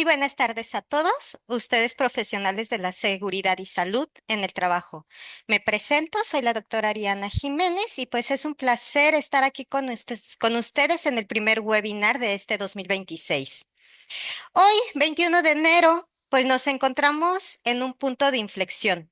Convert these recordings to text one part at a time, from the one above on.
Muy buenas tardes a todos, ustedes profesionales de la seguridad y salud en el trabajo. Me presento, soy la doctora Ariana Jiménez y pues es un placer estar aquí con ustedes en el primer webinar de este 2026. Hoy, 21 de enero, pues nos encontramos en un punto de inflexión.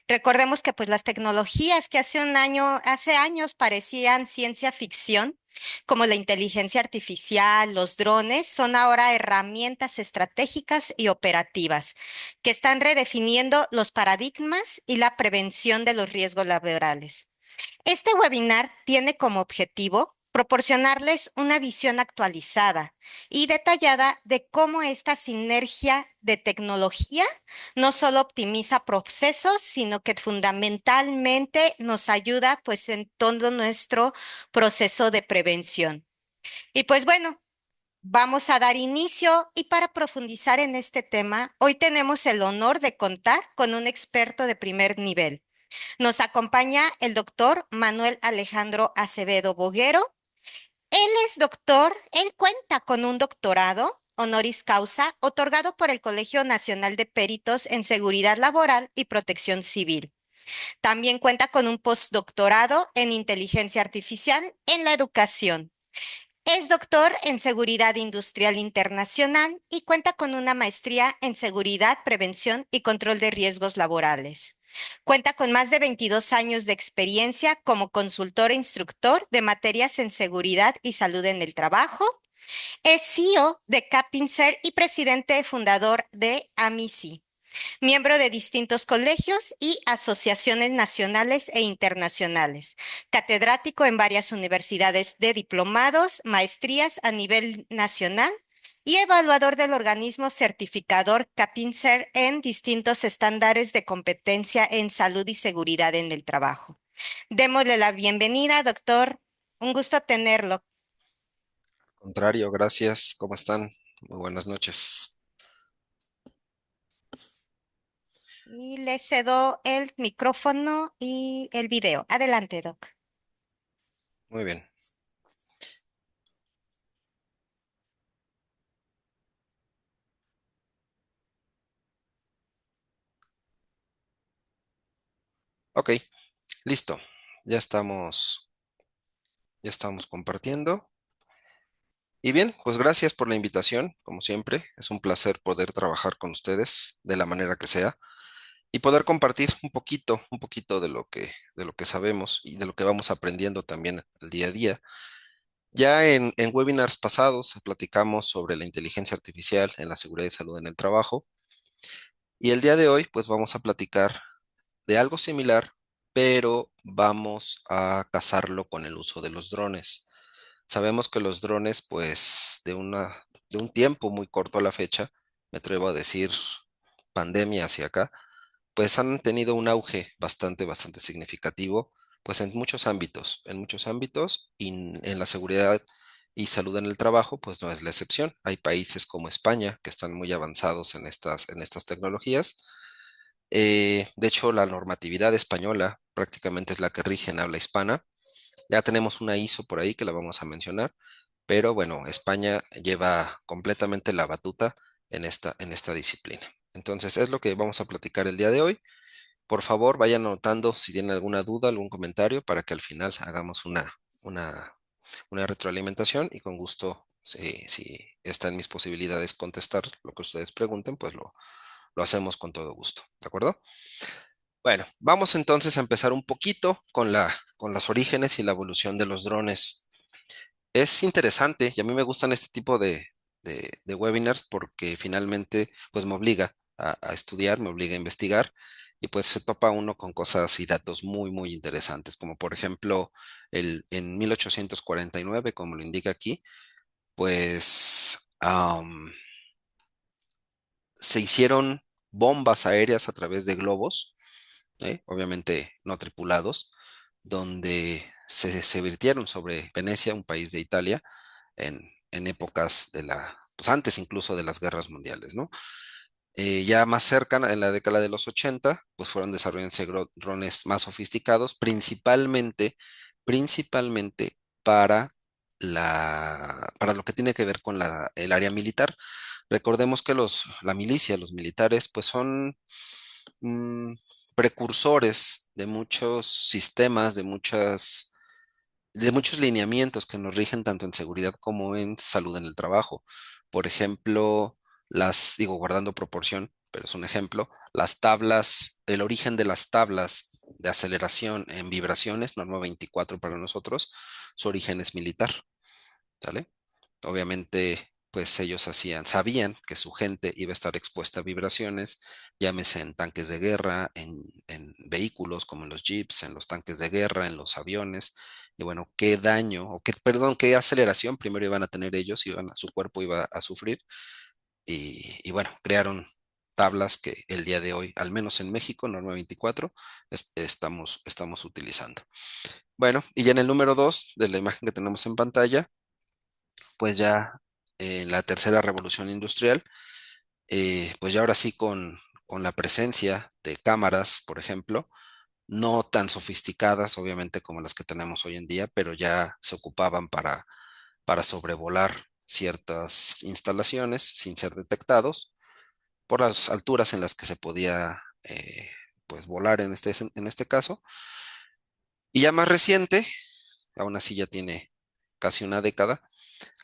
Recordemos que pues las tecnologías que hace años parecían ciencia ficción, como la inteligencia artificial, los drones, son ahora herramientas estratégicas y operativas que están redefiniendo los paradigmas y la prevención de los riesgos laborales. Este webinar tiene como objetivo proporcionarles una visión actualizada y detallada de cómo esta sinergia de tecnología no solo optimiza procesos, sino que fundamentalmente nos ayuda pues en todo nuestro proceso de prevención. Y pues bueno, vamos a dar inicio y para profundizar en este tema, hoy tenemos el honor de contar con un experto de primer nivel. Nos acompaña el doctor Manuel Alejandro Acevedo Boguero. Él es doctor, él cuenta con un doctorado honoris causa otorgado por el Colegio Nacional de Peritos en Seguridad Laboral y Protección Civil. También cuenta con un postdoctorado en inteligencia artificial en la educación. Es doctor en Seguridad Industrial Internacional y cuenta con una maestría en Seguridad, Prevención y Control de Riesgos Laborales. Cuenta con más de 22 años de experiencia como consultor e instructor de materias en seguridad y salud en el trabajo. Es CEO de Capincer y presidente fundador de AMICI, miembro de distintos colegios y asociaciones nacionales e internacionales, catedrático en varias universidades de diplomados, maestrías a nivel nacional y evaluador del organismo certificador CAPINCER en distintos estándares de competencia en salud y seguridad en el trabajo. Démosle la bienvenida, doctor. Un gusto tenerlo. Contrario, gracias. ¿Cómo están? Muy buenas noches. Y le cedo el micrófono y el video. Adelante, doc. Muy bien. Ok, listo. Ya estamos, ya estamos compartiendo. Y bien, pues gracias por la invitación, como siempre. Es un placer poder trabajar con ustedes de la manera que sea y poder compartir un poquito de lo que sabemos y de lo que vamos aprendiendo también el día a día. Ya en webinars pasados platicamos sobre la inteligencia artificial en la seguridad y salud en el trabajo. Y el día de hoy, pues vamos a platicar de algo similar, pero vamos a casarlo con el uso de los drones. Sabemos que los drones, pues, de un tiempo muy corto a la fecha, me atrevo a decir pandemia hacia acá, pues han tenido un auge bastante significativo, pues en muchos ámbitos, y en la seguridad y salud en el trabajo, pues no es la excepción. Hay países como España que están muy avanzados en estas tecnologías. De hecho, la normatividad española prácticamente es la que rige en habla hispana. Ya tenemos una ISO por ahí que la vamos a mencionar, pero bueno, España lleva completamente la batuta en esta disciplina. Entonces, es lo que vamos a platicar el día de hoy. Por favor, vayan anotando si tienen alguna duda, algún comentario, para que al final hagamos una retroalimentación y con gusto, si está en mis posibilidades contestar lo que ustedes pregunten, pues lo hacemos con todo gusto. ¿De acuerdo? Bueno, vamos entonces a empezar un poquito con con los orígenes y la evolución de los drones. Es interesante y a mí me gustan este tipo de webinars porque finalmente pues me obliga a estudiar, me obliga a investigar y pues se topa uno con cosas y datos muy interesantes, como por ejemplo en 1849, como lo indica aquí, pues se hicieron bombas aéreas a través de globos, obviamente no tripulados, donde se virtieron sobre Venecia, un país de Italia, en épocas pues antes incluso de las guerras mundiales, ¿no? Ya más cerca, en la década de los 80, pues fueron desarrollándose drones más sofisticados, principalmente para para lo que tiene que ver con el área militar. Recordemos que la milicia, los militares, pues son mm, precursores de muchos sistemas, de muchos lineamientos que nos rigen tanto en seguridad como en salud en el trabajo. Por ejemplo, digo, guardando proporción, pero es un ejemplo, las tablas, el origen de las tablas de aceleración en vibraciones, norma 24 para nosotros, su origen es militar, ¿sale? Obviamente, pues ellos sabían que su gente iba a estar expuesta a vibraciones, llámese en tanques de guerra, en vehículos como en los jeeps, en los tanques de guerra, en los aviones. Y bueno, qué daño, perdón, qué aceleración primero iban a tener ellos, su cuerpo iba a sufrir. Y bueno, crearon tablas que el día de hoy, al menos en México, norma 24, estamos utilizando. Bueno, y ya en el número 2 de la imagen que tenemos en pantalla, pues ya en la tercera revolución industrial, pues ya ahora sí con la presencia de cámaras, por ejemplo, no tan sofisticadas, obviamente, como las que tenemos hoy en día, pero ya se ocupaban para sobrevolar ciertas instalaciones sin ser detectados por las alturas en las que se podía pues volar en este caso. Y ya más reciente, aún así ya tiene casi una década,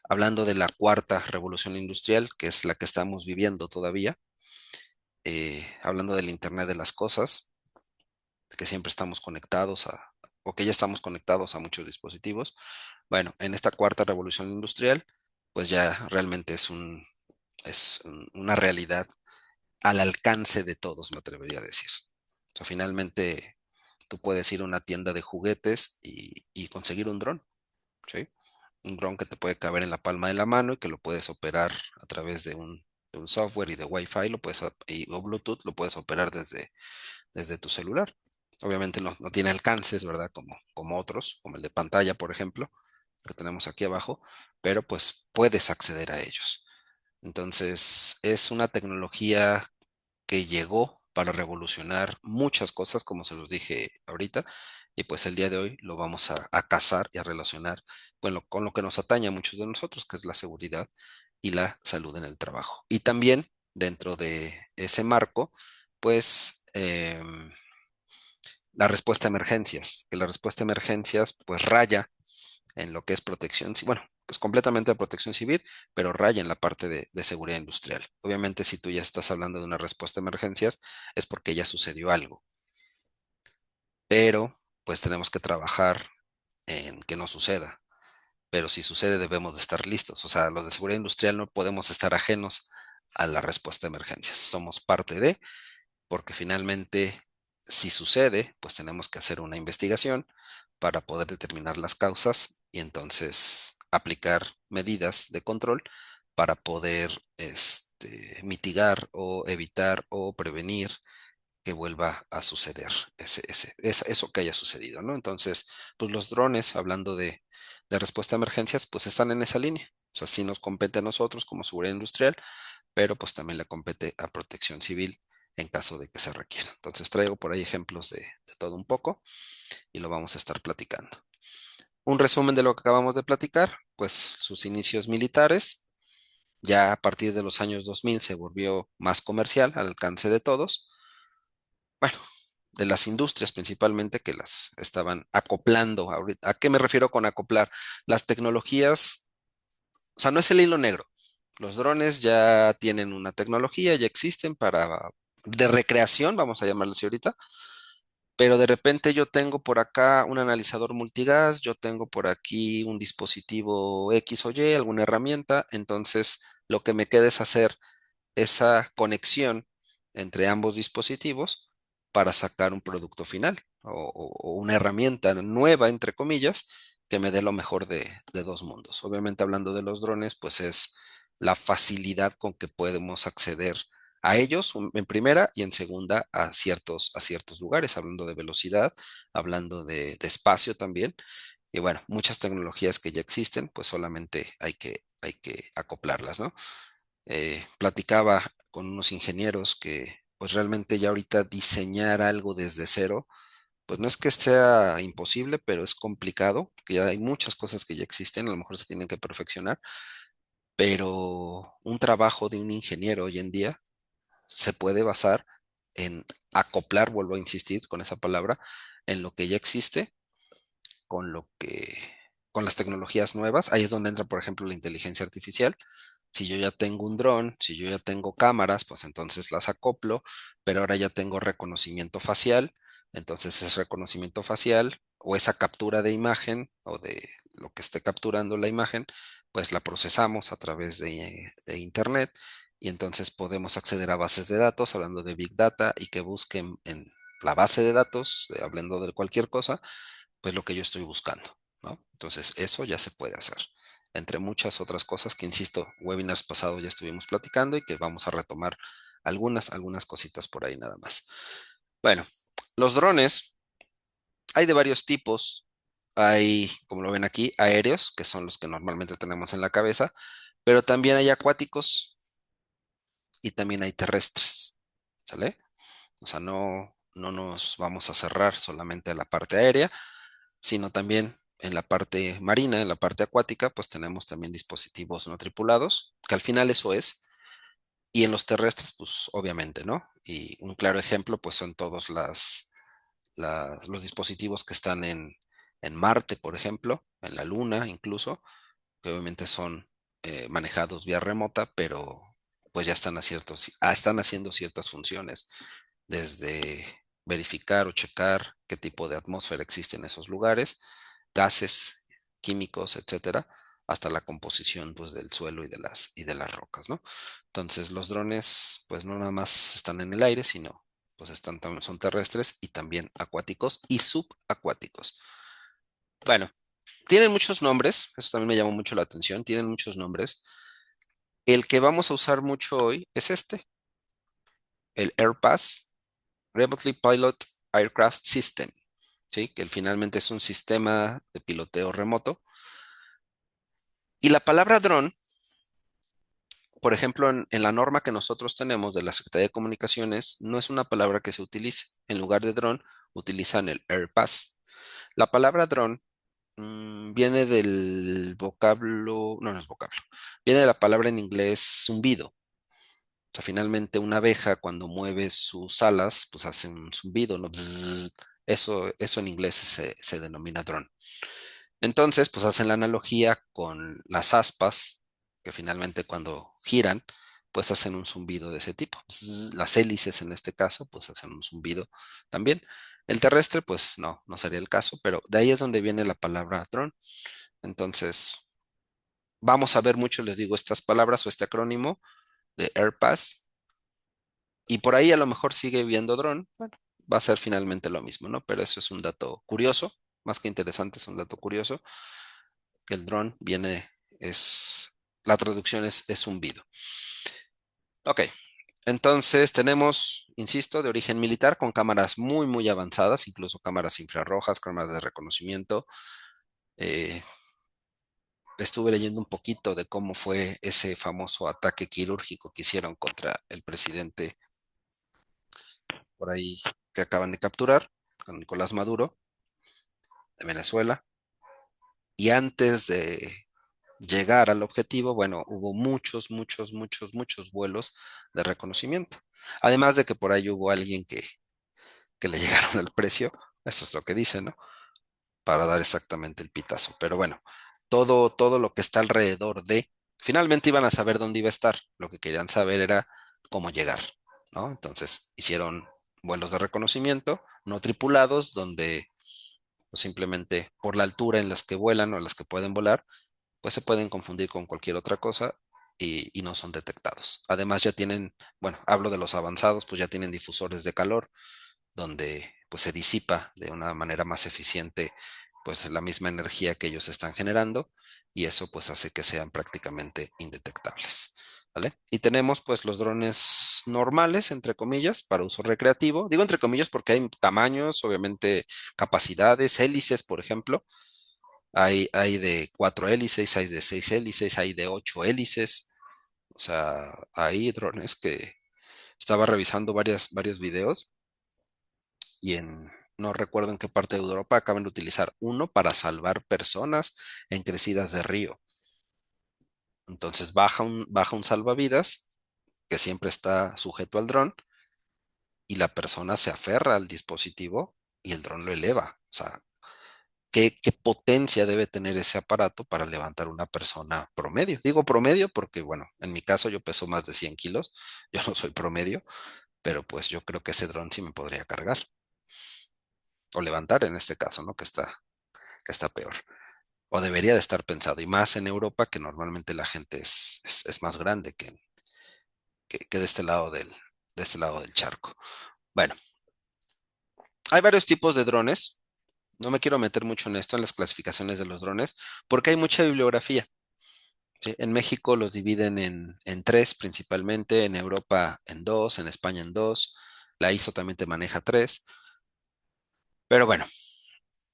hablando de la cuarta revolución industrial, que es la que estamos viviendo todavía, hablando del Internet de las cosas, que siempre estamos conectados o que ya estamos conectados a muchos dispositivos. Bueno, en esta cuarta revolución industrial, pues ya realmente una realidad al alcance de todos, me atrevería a decir. O sea, finalmente tú puedes ir a una tienda de juguetes y conseguir un dron, ¿sí? Un dron que te puede caber en la palma de la mano y que lo puedes operar a través de un software y de Wi-Fi, o Bluetooth, lo puedes operar desde tu celular. Obviamente no tiene alcances, ¿verdad? Como otros, como el de pantalla, por ejemplo, que tenemos aquí abajo, pero pues puedes acceder a ellos. Entonces, es una tecnología que llegó para revolucionar muchas cosas, como se los dije ahorita, y pues el día de hoy lo vamos a casar y a relacionar, bueno, con lo que nos atañe a muchos de nosotros, que es la seguridad y la salud en el trabajo. Y también dentro de ese marco, pues la respuesta a emergencias, que la respuesta a emergencias pues raya en lo que es protección, bueno, pues completamente de protección civil, pero raya en la parte de seguridad industrial. Obviamente, si tú ya estás hablando de una respuesta a emergencias, es porque ya sucedió algo, pero pues tenemos que trabajar en que no suceda. Pero si sucede, debemos de estar listos. O sea, los de seguridad industrial no podemos estar ajenos a la respuesta a emergencias. Somos parte de, porque finalmente, si sucede, pues tenemos que hacer una investigación para poder determinar las causas y entonces aplicar medidas de control para poder mitigar o evitar o prevenir que vuelva a suceder eso que haya sucedido, ¿no? Entonces, pues los drones, hablando de respuesta a emergencias, pues están en esa línea. O sea, sí nos compete a nosotros como seguridad industrial, pero pues también le compete a protección civil en caso de que se requiera. Entonces traigo por ahí ejemplos de todo un poco y lo vamos a estar platicando. Un resumen de lo que acabamos de platicar, pues sus inicios militares, ya a partir de los años 2000 se volvió más comercial al alcance de todos. Bueno, de las industrias principalmente que las estaban acoplando ahorita. ¿A qué me refiero con acoplar? Las tecnologías, o sea, no es el hilo negro. Los drones ya tienen una tecnología, ya existen de recreación, vamos a llamarlo así ahorita, pero de repente yo tengo por acá un analizador multigas, yo tengo por aquí un dispositivo X o Y, alguna herramienta, entonces lo que me queda es hacer esa conexión entre ambos dispositivos para sacar un producto final o una herramienta nueva, entre comillas, que me dé lo mejor de dos mundos. Obviamente hablando de los drones, pues es la facilidad con que podemos acceder a ellos en primera y en segunda a ciertos lugares, hablando de velocidad, hablando de espacio también. Y bueno, muchas tecnologías que ya existen, pues solamente hay que acoplarlas, ¿no? Platicaba con unos ingenieros que pues realmente ya ahorita diseñar algo desde cero, pues no es que sea imposible, pero es complicado, que ya hay muchas cosas que ya existen, a lo mejor se tienen que perfeccionar, pero un trabajo de un ingeniero hoy en día se puede basar en acoplar, vuelvo a insistir con esa palabra, en lo que ya existe con lo que, con las tecnologías nuevas. Ahí es donde entra, por ejemplo, la inteligencia artificial. Si yo ya tengo un dron, si yo ya tengo cámaras, pues entonces las acoplo, pero ahora ya tengo reconocimiento facial, entonces ese reconocimiento facial o esa captura de imagen o de lo que esté capturando la imagen, pues la procesamos a través de Internet y entonces podemos acceder a bases de datos, hablando de Big Data, y que busquen en la base de datos, hablando de cualquier cosa, pues lo que yo estoy buscando, ¿no? Entonces, eso ya se puede hacer, entre muchas otras cosas que, insisto, webinars pasados ya estuvimos platicando y que vamos a retomar algunas cositas por ahí nada más. Bueno, los drones hay de varios tipos. Hay, como lo ven aquí, aéreos, que son los que normalmente tenemos en la cabeza, pero también hay acuáticos y también hay terrestres, ¿sale? O sea, no nos vamos a cerrar solamente a la parte aérea, sino también en la parte marina, en la parte acuática, pues tenemos también dispositivos no tripulados, que al final eso es, y en los terrestres, pues obviamente, ¿no? Y un claro ejemplo, pues son todos los dispositivos que están en Marte, por ejemplo, en la Luna incluso, que obviamente son manejados vía remota, pero pues ya están haciendo ciertas funciones desde verificar o checar qué tipo de atmósfera existe en esos lugares, gases, químicos, etcétera, hasta la composición pues del suelo y de las rocas, ¿no? Entonces los drones pues no nada más están en el aire, sino pues son terrestres y también acuáticos y subacuáticos. Bueno, tienen muchos nombres, eso también me llamó mucho la atención, tienen muchos nombres. El que vamos a usar mucho hoy es el AirPass, Remotely Pilot Aircraft System, ¿sí? Que finalmente es un sistema de piloteo remoto. Y la palabra dron, por ejemplo, en la norma que nosotros tenemos de la Secretaría de Comunicaciones, no es una palabra que se utilice. En lugar de dron, utilizan el AirPass. La palabra dron viene del vocablo, no, no es vocablo, viene de la palabra en inglés zumbido. O sea, finalmente una abeja cuando mueve sus alas, pues hace un zumbido, ¿no? Bzzz. Eso en inglés se denomina dron. Entonces, pues hacen la analogía con las aspas, que finalmente cuando giran, pues hacen un zumbido de ese tipo. Bzzz. Las hélices en este caso, pues hacen un zumbido también. El terrestre, pues no sería el caso, pero de ahí es donde viene la palabra dron. Entonces, vamos a ver mucho, les digo, estas palabras o este acrónimo de AirPass, y por ahí a lo mejor sigue viendo dron. Bueno, va a ser finalmente lo mismo, ¿no? Pero eso es un dato curioso, más que interesante, es un dato curioso, que el dron la traducción es zumbido. Ok, entonces tenemos, insisto, de origen militar con cámaras muy, muy avanzadas, incluso cámaras infrarrojas, cámaras de reconocimiento. Eh, Estuve leyendo un poquito de cómo fue ese famoso ataque quirúrgico que hicieron contra el presidente por ahí que acaban de capturar, a Nicolás Maduro, de Venezuela. Y antes de llegar al objetivo, bueno, hubo muchos, muchos, muchos, muchos vuelos de reconocimiento. Además de que por ahí hubo alguien que le llegaron al precio, eso es lo que dicen, ¿no? Para dar exactamente el pitazo. Pero bueno, todo lo que está alrededor finalmente iban a saber dónde iba a estar. Lo que querían saber era cómo llegar, ¿no? Entonces hicieron vuelos de reconocimiento no tripulados, donde pues, simplemente por la altura en las que vuelan o en las que pueden volar, pues se pueden confundir con cualquier otra cosa y no son detectados. Además ya tienen, bueno, hablo de los avanzados, pues ya tienen difusores de calor donde pues se disipa de una manera más eficiente pues la misma energía que ellos están generando, y eso pues hace que sean prácticamente indetectables. ¿Vale? Y tenemos pues los drones normales, entre comillas, para uso recreativo. Digo entre comillas porque hay tamaños, obviamente capacidades, hélices, por ejemplo. Hay de 4 hélices, hay de 6 hélices, hay de 8 hélices. O sea, hay drones que estaba revisando varios videos y no recuerdo en qué parte de Europa acaban de utilizar uno para salvar personas en crecidas de río. Entonces baja un salvavidas que siempre está sujeto al dron y la persona se aferra al dispositivo y el dron lo eleva. O sea, ¿qué potencia debe tener ese aparato para levantar una persona promedio? Digo promedio porque, bueno, en mi caso yo peso más de 100 kilos, yo no soy promedio, pero pues yo creo que ese dron sí me podría cargar o levantar en este caso, ¿no? Que está peor. O debería de estar pensado, y más en Europa, que normalmente la gente es más grande que de este lado de este lado del charco. Bueno, hay varios tipos de drones. No me quiero meter mucho en esto, en las clasificaciones de los drones, porque hay mucha bibliografía. ¿Sí? En México los dividen en tres principalmente, en Europa en dos, en España en dos, la ISO también te maneja tres. Pero bueno,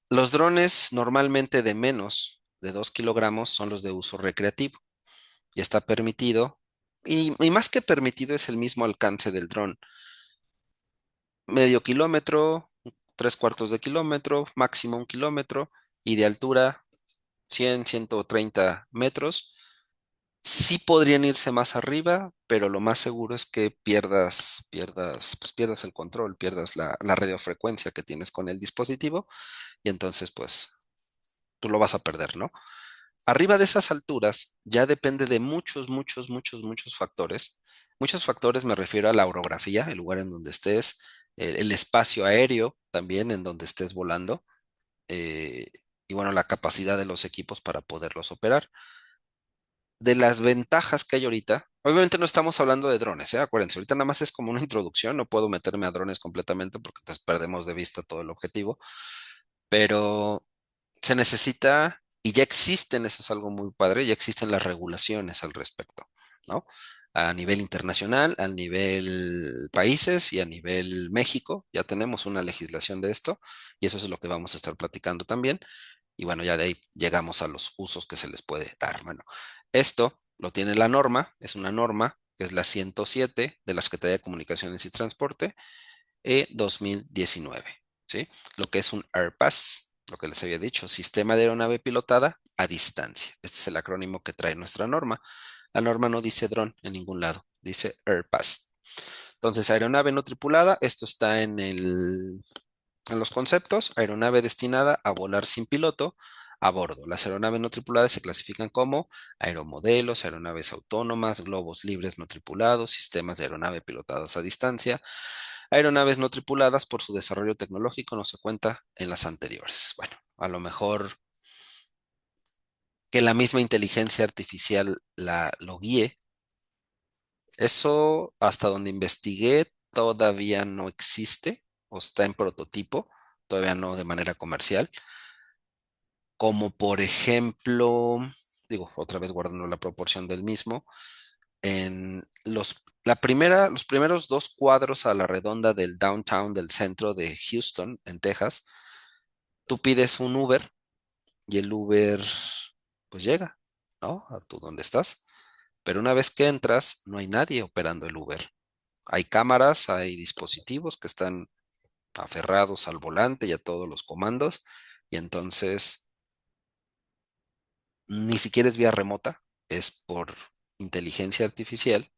los drones normalmente de menos de 2 kilogramos son los de uso recreativo y está permitido, y más que permitido es el mismo alcance del dron. Medio kilómetro, 3/4 de kilómetro, máximo 1 kilómetro, y de altura 100, 130 metros. Sí podrían irse más arriba, pero lo más seguro es que pues pierdas el control, pierdas la radiofrecuencia que tienes con el dispositivo y entonces pues tú lo vas a perder, ¿no? Arriba de esas alturas ya depende de muchos factores. Muchos factores me refiero a la orografía, el lugar en donde estés, el espacio aéreo también en donde estés volando, eh, y bueno, la capacidad de los equipos para poderlos operar. De las ventajas que hay ahorita, obviamente no estamos hablando de drones, ¿eh? Acuérdense, ahorita nada más es como una introducción, no puedo meterme a drones completamente porque entonces perdemos de vista todo el objetivo, pero se necesita, y ya existen, eso es algo muy padre, ya existen las regulaciones al respecto, ¿no? A nivel internacional, a nivel países y a nivel México, ya tenemos una legislación de esto, y eso es lo que vamos a estar platicando también. Y bueno, ya de ahí llegamos a los usos que se les puede dar. Bueno, esto lo tiene la norma, es una norma que es la 107 de la Secretaría de Comunicaciones y Transporte, 2019, ¿sí? Lo que es un AirPass, lo que les había dicho, Sistema de Aeronave Pilotada a Distancia. Este es el acrónimo que trae nuestra norma. La norma no dice dron en ningún lado, dice AirPass. Entonces, aeronave no tripulada, esto está en los conceptos, aeronave destinada a volar sin piloto a bordo. Las aeronaves no tripuladas se clasifican como aeromodelos, aeronaves autónomas, globos libres no tripulados, sistemas de aeronave pilotadas a distancia. Aeronaves no tripuladas por su desarrollo tecnológico no se cuenta en las anteriores. Bueno, a lo mejor que la misma inteligencia artificial lo guíe. Eso, hasta donde investigué, todavía no existe o está en prototipo, todavía no de manera comercial. Como por ejemplo, digo, otra vez guardando la proporción del mismo, en los primeros dos cuadros a la redonda del downtown del centro de Houston, en Texas, tú pides un Uber y el Uber pues llega, ¿no? A tú donde estás. Pero una vez que entras, no hay nadie operando el Uber. Hay cámaras, hay dispositivos que están aferrados al volante y a todos los comandos, y entonces ni siquiera es vía remota, es por inteligencia artificial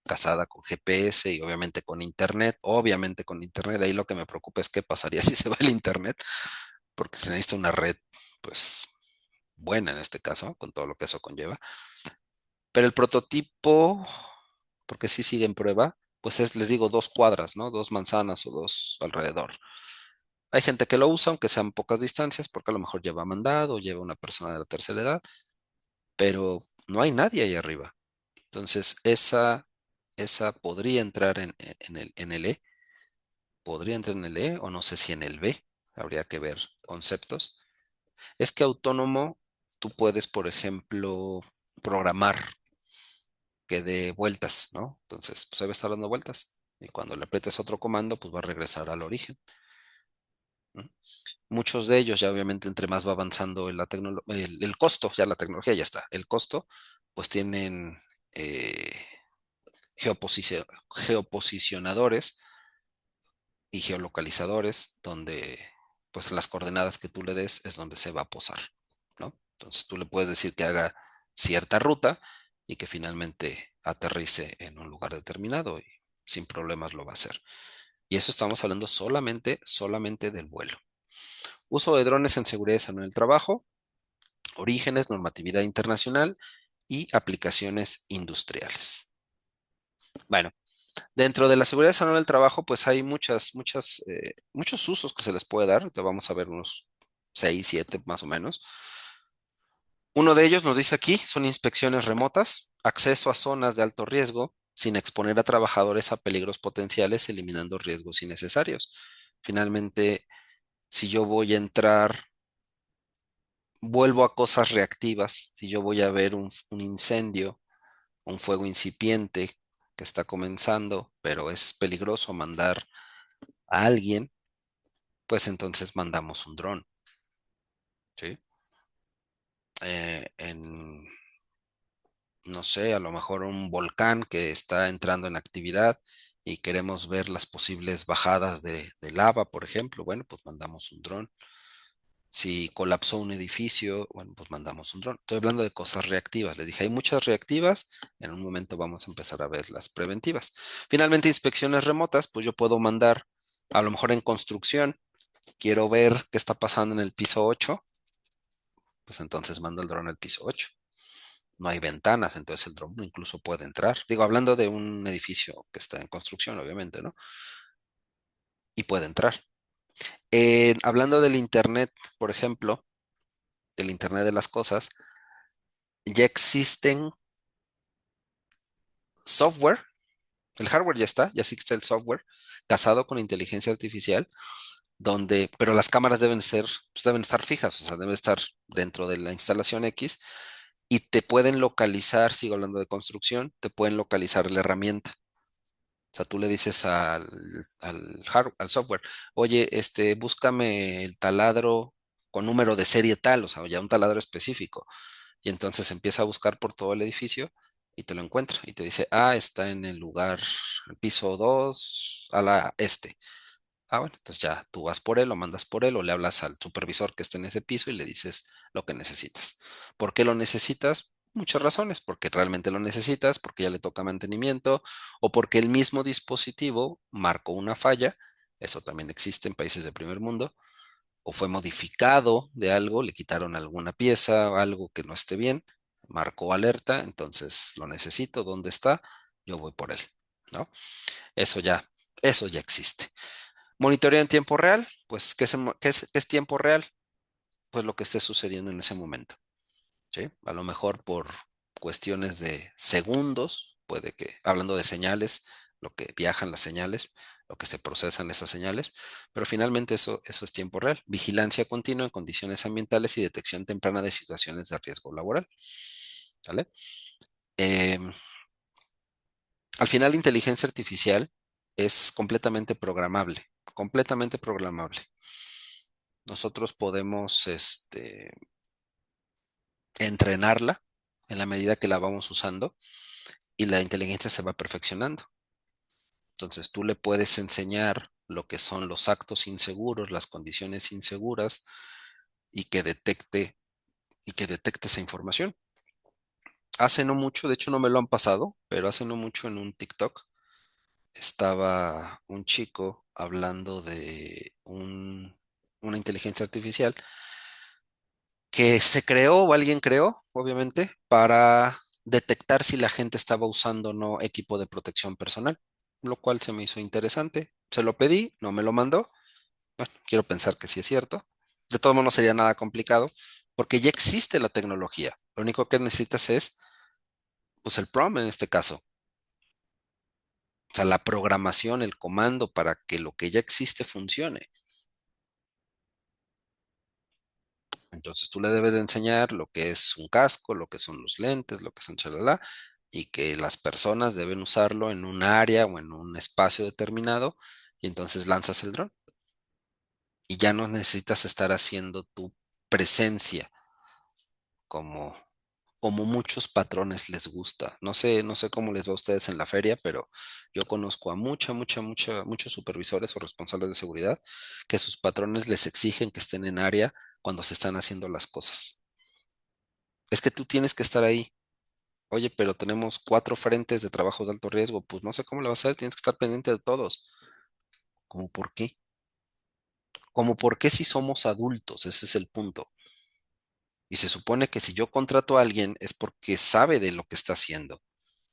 casada con GPS y obviamente con internet, obviamente con internet. Ahí lo que me preocupa es qué pasaría si se va el internet, porque se necesita una red, pues, buena en este caso, con todo lo que eso conlleva. Pero el prototipo, porque sí sigue en prueba, pues es, les digo, 2 cuadras, ¿no? 2 manzanas o dos alrededor. Hay gente que lo usa, aunque sean pocas distancias, porque a lo mejor lleva mandado o lleva una persona de la tercera edad, pero no hay nadie ahí arriba. Entonces, esa podría entrar en el E, podría entrar en el E o no sé si en el B, habría que ver conceptos. Es que autónomo, tú puedes, por ejemplo, programar que dé vueltas, ¿no? Entonces, pues ahí va a estar dando vueltas. Y cuando le aprietes otro comando, pues va a regresar al origen. ¿No? Muchos de ellos, ya obviamente, entre más va avanzando el costo, ya la tecnología ya está, el costo, pues tienen eh, geoposicionadores y geolocalizadores donde pues las coordenadas que tú le des es donde se va a posar, ¿no? Entonces tú le puedes decir que haga cierta ruta y que finalmente aterrice en un lugar determinado y sin problemas lo va a hacer. Y eso estamos hablando solamente del vuelo. Uso de drones en seguridad y salud en el trabajo, orígenes, normatividad internacional y aplicaciones industriales. Bueno, dentro de la seguridad y salud en el trabajo, pues hay muchos usos que se les puede dar. Te vamos a ver unos 6, 7 más o menos. Uno de ellos nos dice aquí, son inspecciones remotas, acceso a zonas de alto riesgo sin exponer a trabajadores a peligros potenciales, eliminando riesgos innecesarios. Finalmente, si yo voy a entrar, vuelvo a cosas reactivas, si yo voy a ver un incendio, un fuego incipiente que está comenzando, pero es peligroso mandar a alguien, pues entonces mandamos un dron, ¿sí? En, no sé, a lo mejor un volcán que está entrando en actividad y queremos ver las posibles bajadas de lava, por ejemplo, bueno, pues mandamos un dron. Si colapsó un edificio, bueno, pues mandamos un dron. Estoy hablando de cosas reactivas. Les dije, hay muchas reactivas. En un momento vamos a empezar a ver las preventivas. Finalmente, inspecciones remotas, pues yo puedo mandar, a lo mejor en construcción, quiero ver qué está pasando en el piso 8, pues entonces mando el dron al piso 8. No hay ventanas, entonces el dron incluso puede entrar. Digo, hablando de un edificio que está en construcción, obviamente, ¿no? Y puede entrar. Hablando del Internet, por ejemplo, del Internet de las cosas, ya existen software, el hardware ya está, ya existe el software casado con inteligencia artificial, pero las cámaras pues deben estar fijas, o sea, deben estar dentro de la instalación X y te pueden localizar, sigo hablando de construcción, te pueden localizar la herramienta. O sea, tú le dices al software, oye, búscame el taladro con número de serie tal, o sea, ya un taladro específico. Y entonces empieza a buscar por todo el edificio y te lo encuentra y te dice, ah, está en el lugar, el piso 2 a la este. Ah, bueno, entonces ya tú vas por él o mandas por él o le hablas al supervisor que está en ese piso y le dices lo que necesitas. ¿Por qué lo necesitas? Muchas razones, porque realmente lo necesitas, porque ya le toca mantenimiento o porque el mismo dispositivo marcó una falla, eso también existe en países de primer mundo, o fue modificado de algo, le quitaron alguna pieza o algo que no esté bien, marcó alerta, entonces lo necesito, ¿dónde está? Yo voy por él, ¿no? Eso ya, eso ya existe. Monitoreo en tiempo real, pues, ¿qué es tiempo real? Pues lo que esté sucediendo en ese momento, ¿sí? A lo mejor por cuestiones de segundos, puede que, hablando de señales, lo que viajan las señales, lo que se procesan esas señales, pero finalmente eso es tiempo real. Vigilancia continua en condiciones ambientales y detección temprana de situaciones de riesgo laboral, ¿vale? Em, Al final, la inteligencia artificial es completamente programable. Nosotros podemos entrenarla en la medida que la vamos usando y la inteligencia se va perfeccionando. Entonces tú le puedes enseñar lo que son los actos inseguros, las condiciones inseguras y que detecte esa información. Hace no mucho, de hecho no me lo han pasado, pero hace no mucho en un TikTok estaba un chico hablando de una inteligencia artificial que se creó o alguien creó, obviamente, para detectar si la gente estaba usando o no equipo de protección personal, lo cual se me hizo interesante. Se lo pedí, no me lo mandó. Bueno, quiero pensar que sí es cierto. De todos modos, no sería nada complicado, porque ya existe la tecnología. Lo único que necesitas es, pues, el prompt en este caso. O sea, la programación, el comando para que lo que ya existe funcione. Entonces tú le debes de enseñar lo que es un casco, lo que son los lentes, lo que son chalala, y que las personas deben usarlo en un área o en un espacio determinado, y entonces lanzas el dron. Y ya no necesitas estar haciendo tu presencia como, como muchos patrones les gusta. No sé cómo les va a ustedes en la feria, pero yo conozco a muchos supervisores o responsables de seguridad que sus patrones les exigen que estén en área cuando se están haciendo las cosas. Es que tú tienes que estar ahí. Oye, pero tenemos 4 frentes de trabajos de alto riesgo. Pues no sé cómo le vas a hacer, tienes que estar pendiente de todos. ¿Cómo por qué? ¿Cómo por qué si somos adultos? Ese es el punto. Y se supone que si yo contrato a alguien es porque sabe de lo que está haciendo.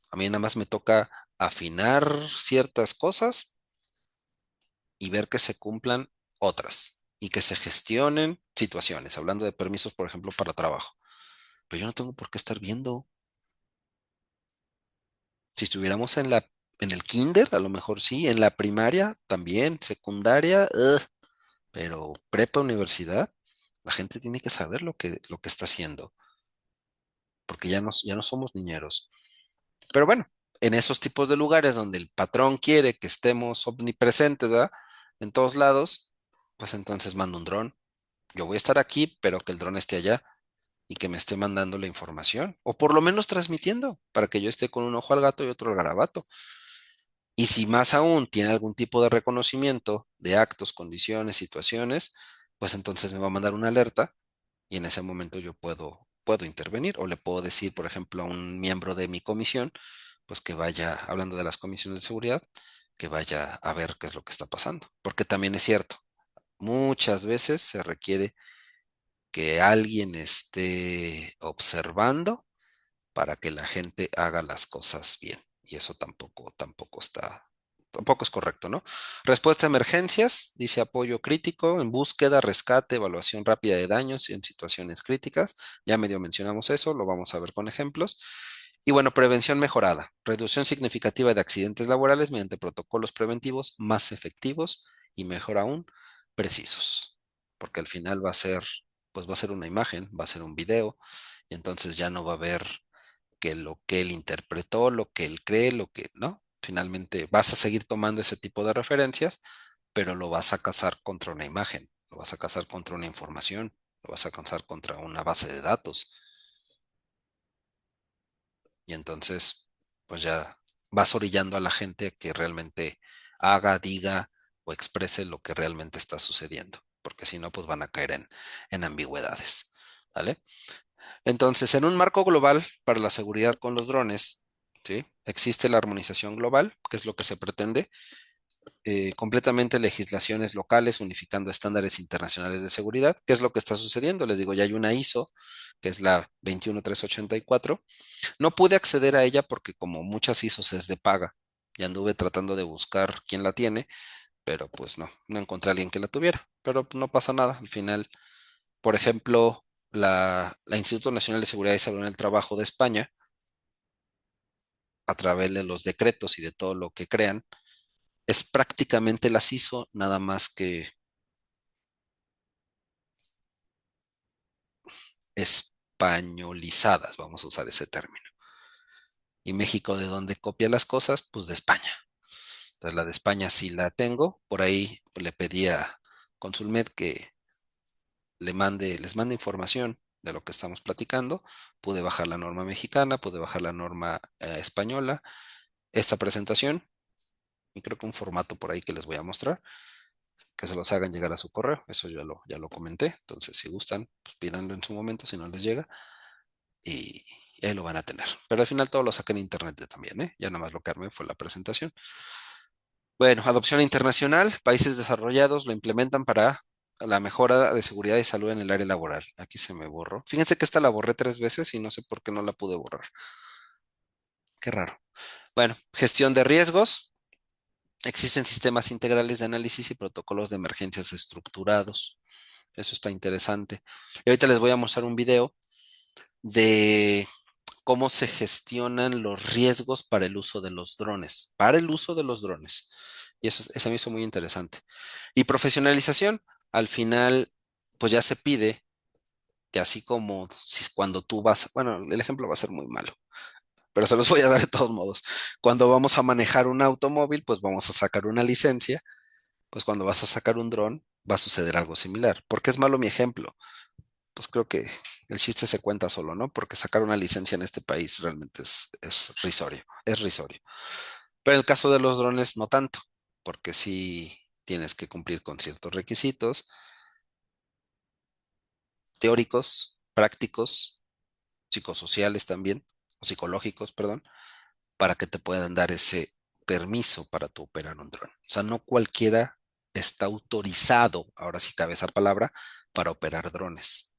A mí nada más me toca afinar ciertas cosas y ver que se cumplan otras y que se gestionen situaciones, hablando de permisos, por ejemplo, para trabajo. Pero yo no tengo por qué estar viendo. Si estuviéramos en el kinder, a lo mejor sí, en la primaria también, secundaria, pero prepa, universidad, la gente tiene que saber lo que está haciendo, porque ya no somos niñeros. Pero bueno, en esos tipos de lugares donde el patrón quiere que estemos omnipresentes, ¿verdad? En todos lados, pues entonces mando un dron. Yo voy a estar aquí, pero que el dron esté allá y que me esté mandando la información, o por lo menos transmitiendo, para que yo esté con un ojo al gato y otro al garabato. Y si más aún tiene algún tipo de reconocimiento de actos, condiciones, situaciones, pues entonces me va a mandar una alerta y en ese momento yo puedo intervenir o le puedo decir, por ejemplo, a un miembro de mi comisión, pues que vaya, hablando de las comisiones de seguridad, que vaya a ver qué es lo que está pasando. Porque también es cierto, muchas veces se requiere que alguien esté observando para que la gente haga las cosas bien. Y eso tampoco es correcto, ¿no? Respuesta a emergencias, dice apoyo crítico en búsqueda, rescate, evaluación rápida de daños en situaciones críticas. Ya medio mencionamos eso, lo vamos a ver con ejemplos. Y bueno, prevención mejorada, reducción significativa de accidentes laborales mediante protocolos preventivos más efectivos y mejor aún, precisos. Porque al final pues va a ser una imagen, va a ser un video, y entonces ya no va a haber que lo que él interpretó, lo que él cree, lo que no. Finalmente vas a seguir tomando ese tipo de referencias, pero lo vas a casar contra una imagen, lo vas a casar contra una información, lo vas a casar contra una base de datos. Y entonces, pues ya vas orillando a la gente a que realmente haga, diga o exprese lo que realmente está sucediendo, porque si no, pues van a caer en ambigüedades. ¿Vale? Entonces, en un marco global para la seguridad con los drones, ¿sí? Existe la armonización global, que es lo que se pretende, completamente legislaciones locales, unificando estándares internacionales de seguridad, ¿qué es lo que está sucediendo? Les digo, ya hay una ISO, que es la 21384. No pude acceder a ella porque como muchas ISOs es de paga, y anduve tratando de buscar quién la tiene, pero pues no encontré a alguien que la tuviera, pero no pasa nada, al final por ejemplo, la Instituto Nacional de Seguridad y Salud en el Trabajo de España, a través de los decretos y de todo lo que crean, es prácticamente las ISO, nada más que españolizadas, vamos a usar ese término. Y México, ¿de dónde copia las cosas? Pues de España. Entonces la de España sí la tengo. Por ahí le pedí a Consulmet que les mande información de lo que estamos platicando. Pude bajar la norma mexicana, pude bajar la norma española. Esta presentación y creo que un formato por ahí que les voy a mostrar, que se los hagan llegar a su correo, eso ya lo comenté, entonces si gustan, pues pídanlo en su momento si no les llega y, y ahí lo van a tener. Pero al final todo lo saqué en internet también, ¿eh? Ya nada más lo que armé fue la presentación. Bueno, adopción internacional, países desarrollados lo implementan para la mejora de seguridad y salud en el área laboral. Aquí se me borró. Fíjense que esta la borré 3 veces y no sé por qué no la pude borrar. Qué raro. Bueno, gestión de riesgos. Existen sistemas integrales de análisis y protocolos de emergencias estructurados. Eso está interesante. Y ahorita les voy a mostrar un video de cómo se gestionan los riesgos para el uso de los drones, para el uso de los drones. Y eso me hizo muy interesante. Y profesionalización, al final, pues ya se pide que así como si cuando tú vas, bueno, el ejemplo va a ser muy malo, pero se los voy a dar de todos modos. Cuando vamos a manejar un automóvil, pues vamos a sacar una licencia, pues cuando vas a sacar un dron va a suceder algo similar. ¿Por qué es malo mi ejemplo? Pues creo que el chiste se cuenta solo, ¿no? Porque sacar una licencia en este país realmente es risorio, es risorio. Pero en el caso de los drones no tanto, porque sí tienes que cumplir con ciertos requisitos teóricos, prácticos, psicosociales también, o psicológicos, perdón, para que te puedan dar ese permiso para tu operar un dron. O sea, no cualquiera está autorizado, ahora sí cabe esa palabra, para operar drones.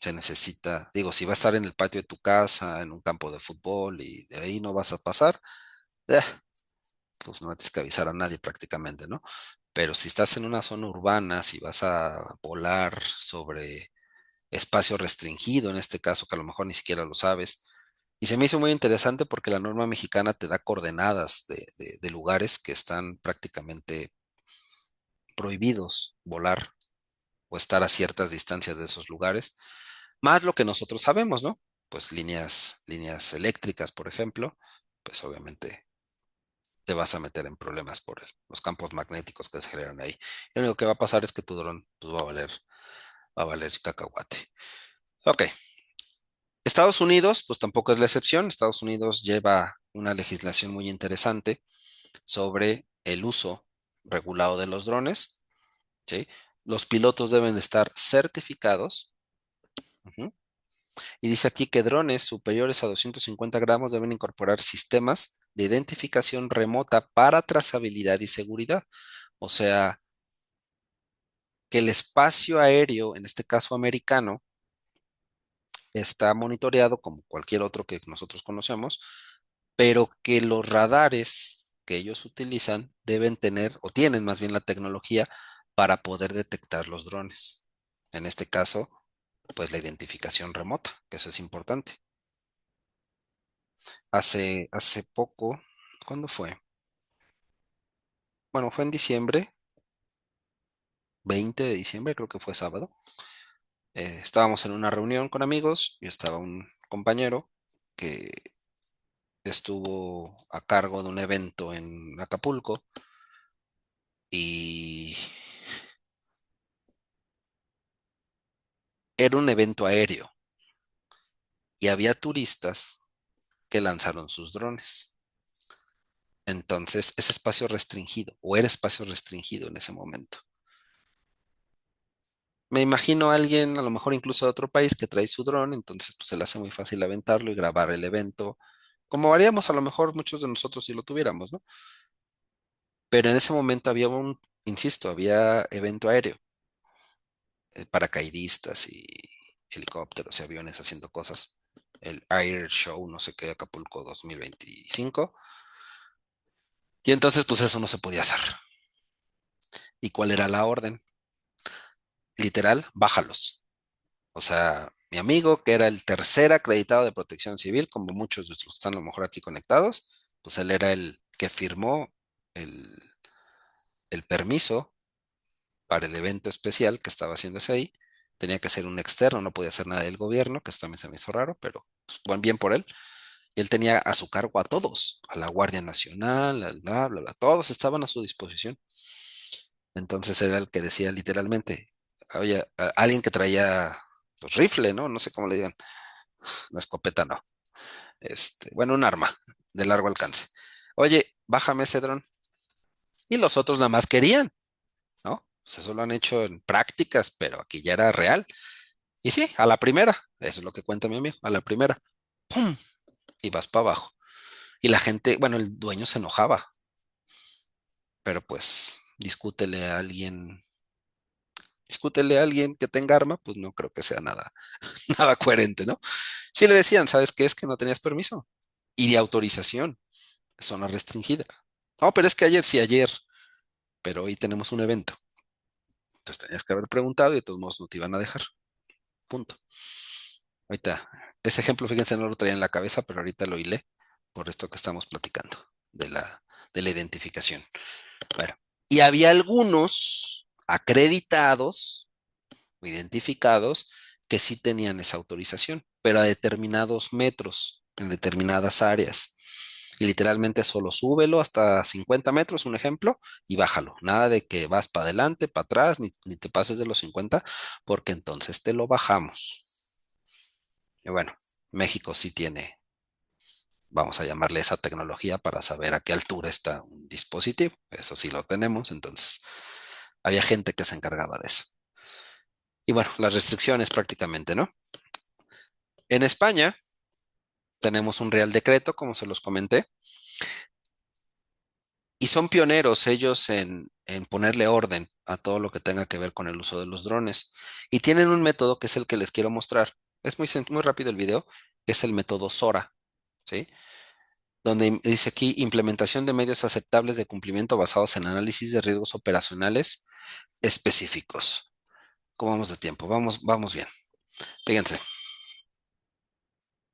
Se necesita, digo, si vas a estar en el patio de tu casa, en un campo de fútbol y de ahí no vas a pasar, eh, pues no tienes que avisar a nadie prácticamente, ¿no? Pero si estás en una zona urbana, si vas a volar sobre espacio restringido, en este caso, que a lo mejor ni siquiera lo sabes. Y se me hizo muy interesante porque la norma mexicana te da coordenadas de lugares que están prácticamente prohibidos volar o estar a ciertas distancias de esos lugares, más lo que nosotros sabemos, ¿no? Pues líneas eléctricas, por ejemplo, pues obviamente te vas a meter en problemas por los campos magnéticos que se generan ahí. Lo único que va a pasar es que tu dron pues, va a valer cacahuate. Ok, Estados Unidos, pues tampoco es la excepción. Estados Unidos lleva una legislación muy interesante sobre el uso regulado de los drones, ¿sí? Los pilotos deben estar certificados. Ujú. Y dice aquí que drones superiores a 250 gramos deben incorporar sistemas de identificación remota para trazabilidad y seguridad. O sea, que el espacio aéreo, en este caso americano, está monitoreado como cualquier otro que nosotros conocemos, pero que los radares que ellos utilizan deben tener o tienen más bien la tecnología para poder detectar los drones. En este caso, pues la identificación remota, que eso es importante. Hace poco, ¿cuándo fue? Bueno, fue en diciembre, 20 de diciembre, creo que fue sábado. Estábamos en una reunión con amigos y estaba un compañero que estuvo a cargo de un evento en Acapulco y era un evento aéreo y había turistas que lanzaron sus drones. Entonces, es espacio restringido o era espacio restringido en ese momento. Me imagino a alguien, a lo mejor incluso de otro país, que trae su dron, entonces pues, se le hace muy fácil aventarlo y grabar el evento, como haríamos a lo mejor muchos de nosotros si lo tuviéramos, ¿no? Pero en ese momento había insisto, había evento aéreo, paracaidistas y helicópteros y aviones haciendo cosas. El Air Show, no sé qué, Acapulco 2025. Y entonces, pues eso no se podía hacer. ¿Y cuál era la orden? Literal, bájalos. O sea, mi amigo, que era el tercer acreditado de protección civil, como muchos de los que están a lo mejor aquí conectados, pues él era el que firmó el, el permiso para el evento especial que estaba haciéndose ahí. Tenía que ser un externo, no podía hacer nada del gobierno, que eso también se me hizo raro, pero pues, bueno, bien por él. Y él tenía a su cargo a todos, a la Guardia Nacional, al bla, bla, bla, todos estaban a su disposición. Entonces era el que decía literalmente, oye, alguien que traía pues, rifle, ¿no? No sé cómo le digan, una escopeta no. Bueno, un arma de largo alcance. Oye, bájame ese dron. Y los otros nada más querían, ¿no? O sea, eso lo han hecho en prácticas, pero aquí ya era real. Y sí, a la primera, eso es lo que cuenta mi amigo, a la primera, ¡pum! Y vas para abajo. Y la gente, bueno, el dueño se enojaba, pero pues discútele a alguien que tenga arma, pues no creo que sea nada, nada coherente, ¿no? Sí le decían, ¿sabes qué? Es que no tenías permiso y de autorización, zona restringida. No, pero es que ayer sí, ayer, pero hoy tenemos un evento. Entonces tenías que haber preguntado y de todos modos no te iban a dejar. Punto. Ahorita, ese ejemplo, fíjense, no lo traía en la cabeza, pero ahorita lo hilé por esto que estamos platicando de la identificación. Bueno, y había algunos acreditados o identificados que sí tenían esa autorización, pero a determinados metros, en determinadas áreas. Y literalmente solo súbelo hasta 50 metros, un ejemplo, y bájalo. Nada de que vas para adelante, para atrás, ni te pases de los 50, porque entonces te lo bajamos. Y bueno, México sí tiene, vamos a llamarle esa tecnología para saber a qué altura está un dispositivo. Eso sí lo tenemos, entonces había gente que se encargaba de eso. Y bueno, las restricciones prácticamente, ¿no? En España, Tenemos un Real Decreto, como se los comenté, y son pioneros ellos en ponerle orden a todo lo que tenga que ver con el uso de los drones. Y tienen un método que es el que les quiero mostrar. Es muy rápido el video, que es el método SORA, ¿sí? Donde dice aquí implementación de medios aceptables de cumplimiento basados en análisis de riesgos operacionales específicos. ¿Cómo vamos de tiempo? Vamos bien. Fíjense,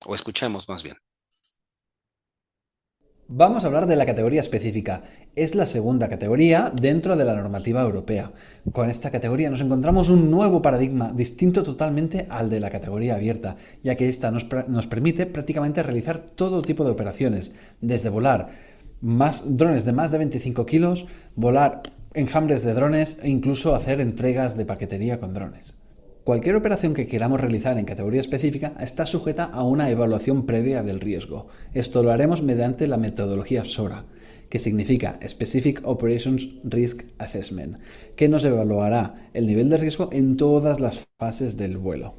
o escuchemos más bien. Vamos a hablar de la categoría específica. Es la segunda categoría dentro de la normativa europea. Con esta categoría nos encontramos un nuevo paradigma, distinto totalmente al de la categoría abierta, ya que esta nos permite prácticamente realizar todo tipo de operaciones, desde volar drones de más de 25 kilos, volar enjambres de drones e incluso hacer entregas de paquetería con drones. Cualquier operación que queramos realizar en categoría específica está sujeta a una evaluación previa del riesgo. Esto lo haremos mediante la metodología SORA, que significa Specific Operations Risk Assessment, que nos evaluará el nivel de riesgo en todas las fases del vuelo.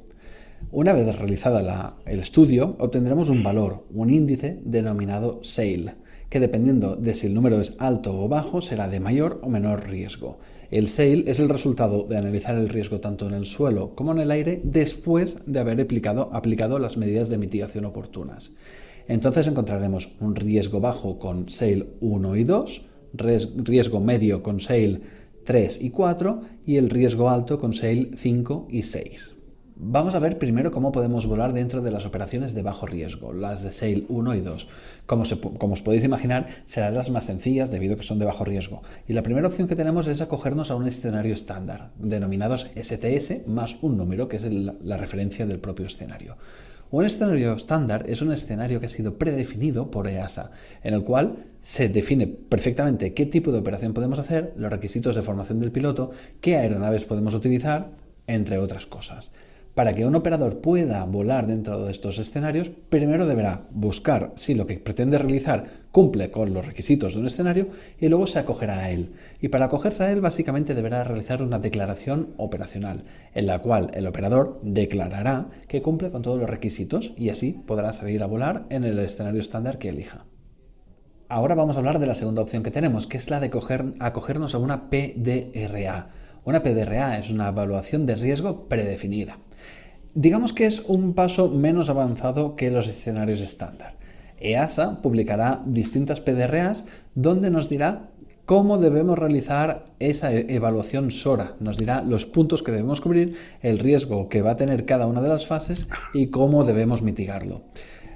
Una vez realizada el estudio, obtendremos un valor, un índice denominado SAIL, que dependiendo de si el número es alto o bajo, será de mayor o menor riesgo. El SAIL es el resultado de analizar el riesgo tanto en el suelo como en el aire después de haber aplicado las medidas de mitigación oportunas. Entonces encontraremos un riesgo bajo con SAIL 1 y 2, riesgo medio con SAIL 3 y 4 y el riesgo alto con SAIL 5 y 6. Vamos a ver primero cómo podemos volar dentro de las operaciones de bajo riesgo, las de SAIL 1 y 2. Como os podéis imaginar, serán las más sencillas debido a que son de bajo riesgo. Y la primera opción que tenemos es acogernos a un escenario estándar, denominados STS más un número, que es la referencia del propio escenario. Un escenario estándar es un escenario que ha sido predefinido por EASA, en el cual se define perfectamente qué tipo de operación podemos hacer, los requisitos de formación del piloto, qué aeronaves podemos utilizar, entre otras cosas. Para que un operador pueda volar dentro de estos escenarios, primero deberá buscar si lo que pretende realizar cumple con los requisitos de un escenario y luego se acogerá a él. Y para acogerse a él, básicamente deberá realizar una declaración operacional, en la cual el operador declarará que cumple con todos los requisitos y así podrá salir a volar en el escenario estándar que elija. Ahora vamos a hablar de la segunda opción que tenemos, que es la de acogernos a una PDRA. Una PDRA es una evaluación de riesgo predefinida. Digamos que es un paso menos avanzado que los escenarios estándar. EASA publicará distintas PDRAs donde nos dirá cómo debemos realizar esa evaluación SORA. Nos dirá los puntos que debemos cubrir, el riesgo que va a tener cada una de las fases y cómo debemos mitigarlo.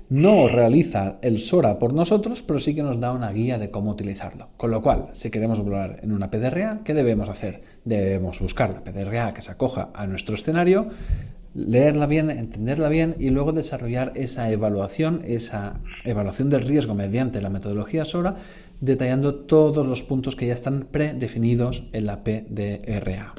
No realiza el SORA por nosotros, pero sí que nos da una guía de cómo utilizarlo. Con lo cual, si queremos volar en una PDRA, ¿qué debemos hacer? Debemos buscar la PDRA que se acoja a nuestro escenario, leerla bien, entenderla bien y luego desarrollar esa evaluación del riesgo mediante la metodología SORA, detallando todos los puntos que ya están predefinidos en la PDRA.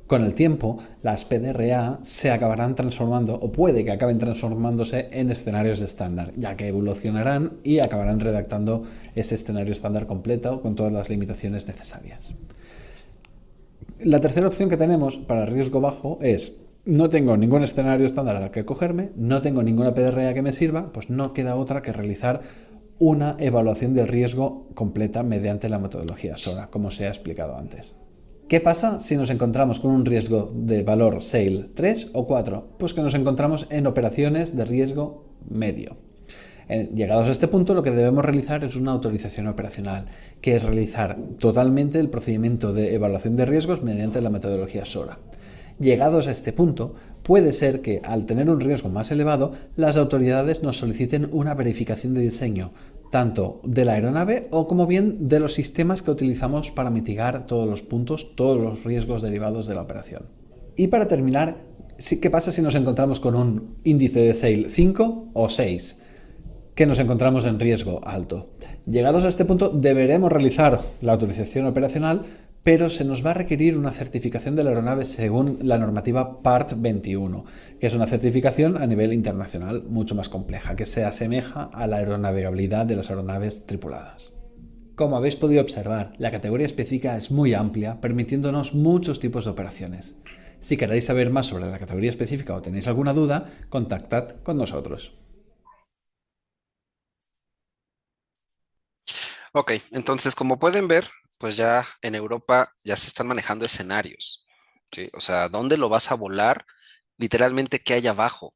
Con el tiempo, las PDRA se acabarán transformando, o puede que acaben transformándose en escenarios estándar, ya que evolucionarán y acabarán redactando ese escenario estándar completo con todas las limitaciones necesarias. La tercera opción que tenemos para riesgo bajo es: no tengo ningún escenario estándar al que cogerme, no tengo ninguna PDRA que me sirva, pues no queda otra que realizar una evaluación del riesgo completa mediante la metodología SORA, como se ha explicado antes. ¿Qué pasa si nos encontramos con un riesgo de valor SAIL 3 o 4? Pues que nos encontramos en operaciones de riesgo medio. Llegados a este punto, lo que debemos realizar es una autorización operacional, que es realizar totalmente el procedimiento de evaluación de riesgos mediante la metodología SORA. Llegados a este punto, puede ser que, al tener un riesgo más elevado, las autoridades nos soliciten una verificación de diseño, tanto de la aeronave o como bien de los sistemas que utilizamos para mitigar todos los puntos, todos los riesgos derivados de la operación. Y para terminar, ¿qué pasa si nos encontramos con un índice de SAIL 5 o 6? Que nos encontramos en riesgo alto. Llegados a este punto, deberemos realizar la autorización operacional, pero se nos va a requerir una certificación de la aeronave según la normativa Part 21, que es una certificación a nivel internacional mucho más compleja, que se asemeja a la aeronavegabilidad de las aeronaves tripuladas. Como habéis podido observar, la categoría específica es muy amplia, permitiéndonos muchos tipos de operaciones. Si queréis saber más sobre la categoría específica o tenéis alguna duda, contactad con nosotros. Ok, entonces como pueden ver, pues ya en Europa ya se están manejando escenarios, ¿sí? O sea, ¿dónde lo vas a volar? Literalmente, ¿qué hay abajo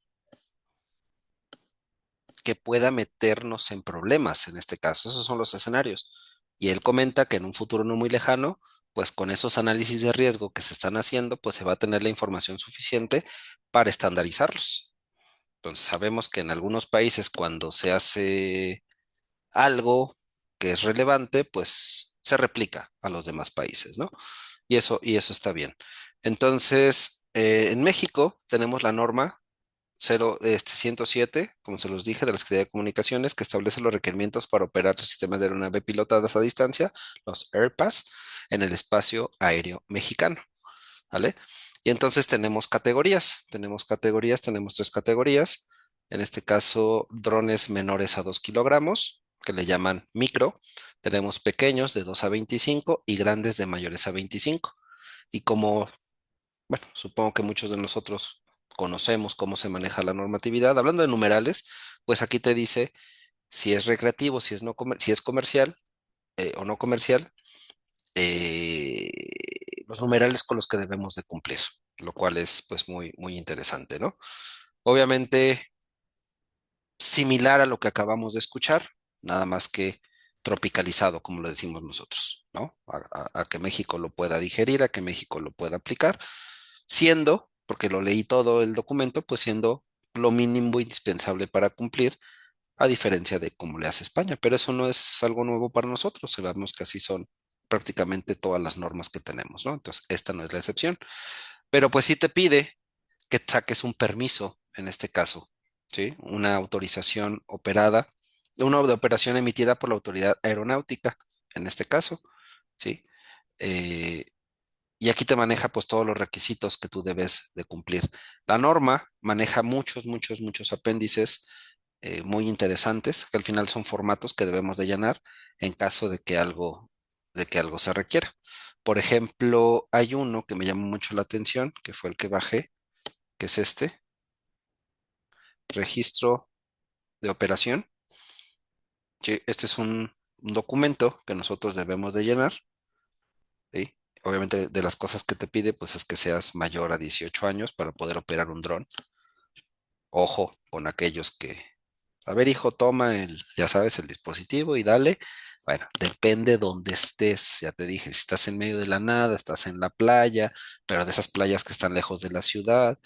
que pueda meternos en problemas en este caso? Esos son los escenarios. Y él comenta que en un futuro no muy lejano, pues con esos análisis de riesgo que se están haciendo, pues se va a tener la información suficiente para estandarizarlos. Entonces sabemos que en algunos países cuando se hace algo que es relevante, pues se replica a los demás países, ¿no? Y eso está bien. Entonces, en México tenemos la norma 107, como se los dije, de la Secretaría de Comunicaciones, que establece los requerimientos para operar los sistemas de aeronave pilotadas a distancia, los AirPass, en el espacio aéreo mexicano, ¿vale? Y entonces tenemos tres categorías. En este caso, drones menores a 2 kilogramos, que le llaman micro. Tenemos pequeños de 2 a 25 y grandes de mayores a 25. Y como, bueno, supongo que muchos de nosotros conocemos cómo se maneja la normatividad, hablando de numerales, pues aquí te dice si es recreativo, si es, no si es comercial o no comercial, eh, los numerales con los que debemos de cumplir, lo cual es pues muy, muy interesante, ¿no? Obviamente similar a lo que acabamos de escuchar, nada más que tropicalizado, como lo decimos nosotros, ¿no? A que México lo pueda digerir, a que México lo pueda aplicar, siendo, porque lo leí todo el documento, pues siendo lo mínimo indispensable para cumplir, a diferencia de cómo le hace España. Pero eso no es algo nuevo para nosotros, sabemos que así son prácticamente todas las normas que tenemos, ¿no? Entonces, esta no es la excepción. Pero pues sí te pide que saques un permiso en este caso, ¿sí? Una autorización operada, una de operación emitida por la autoridad aeronáutica, en este caso, ¿sí? Eh, y aquí te maneja pues todos los requisitos que tú debes de cumplir. La norma maneja muchos, muchos, muchos apéndices muy interesantes, que al final son formatos que debemos de llenar en caso de que algo se requiera. Por ejemplo, hay uno que me llamó mucho la atención, que fue el que bajé, que es este, registro de operación. Que este es un documento que nosotros debemos de llenar, ¿sí? Obviamente de las cosas que te pide, pues es que seas mayor a 18 años para poder operar un dron. Ojo con aquellos que, a ver, hijo, toma ya sabes, el dispositivo y dale. Bueno, depende donde estés. Ya te dije, si estás en medio de la nada, estás en la playa, pero de esas playas que están lejos de la ciudad,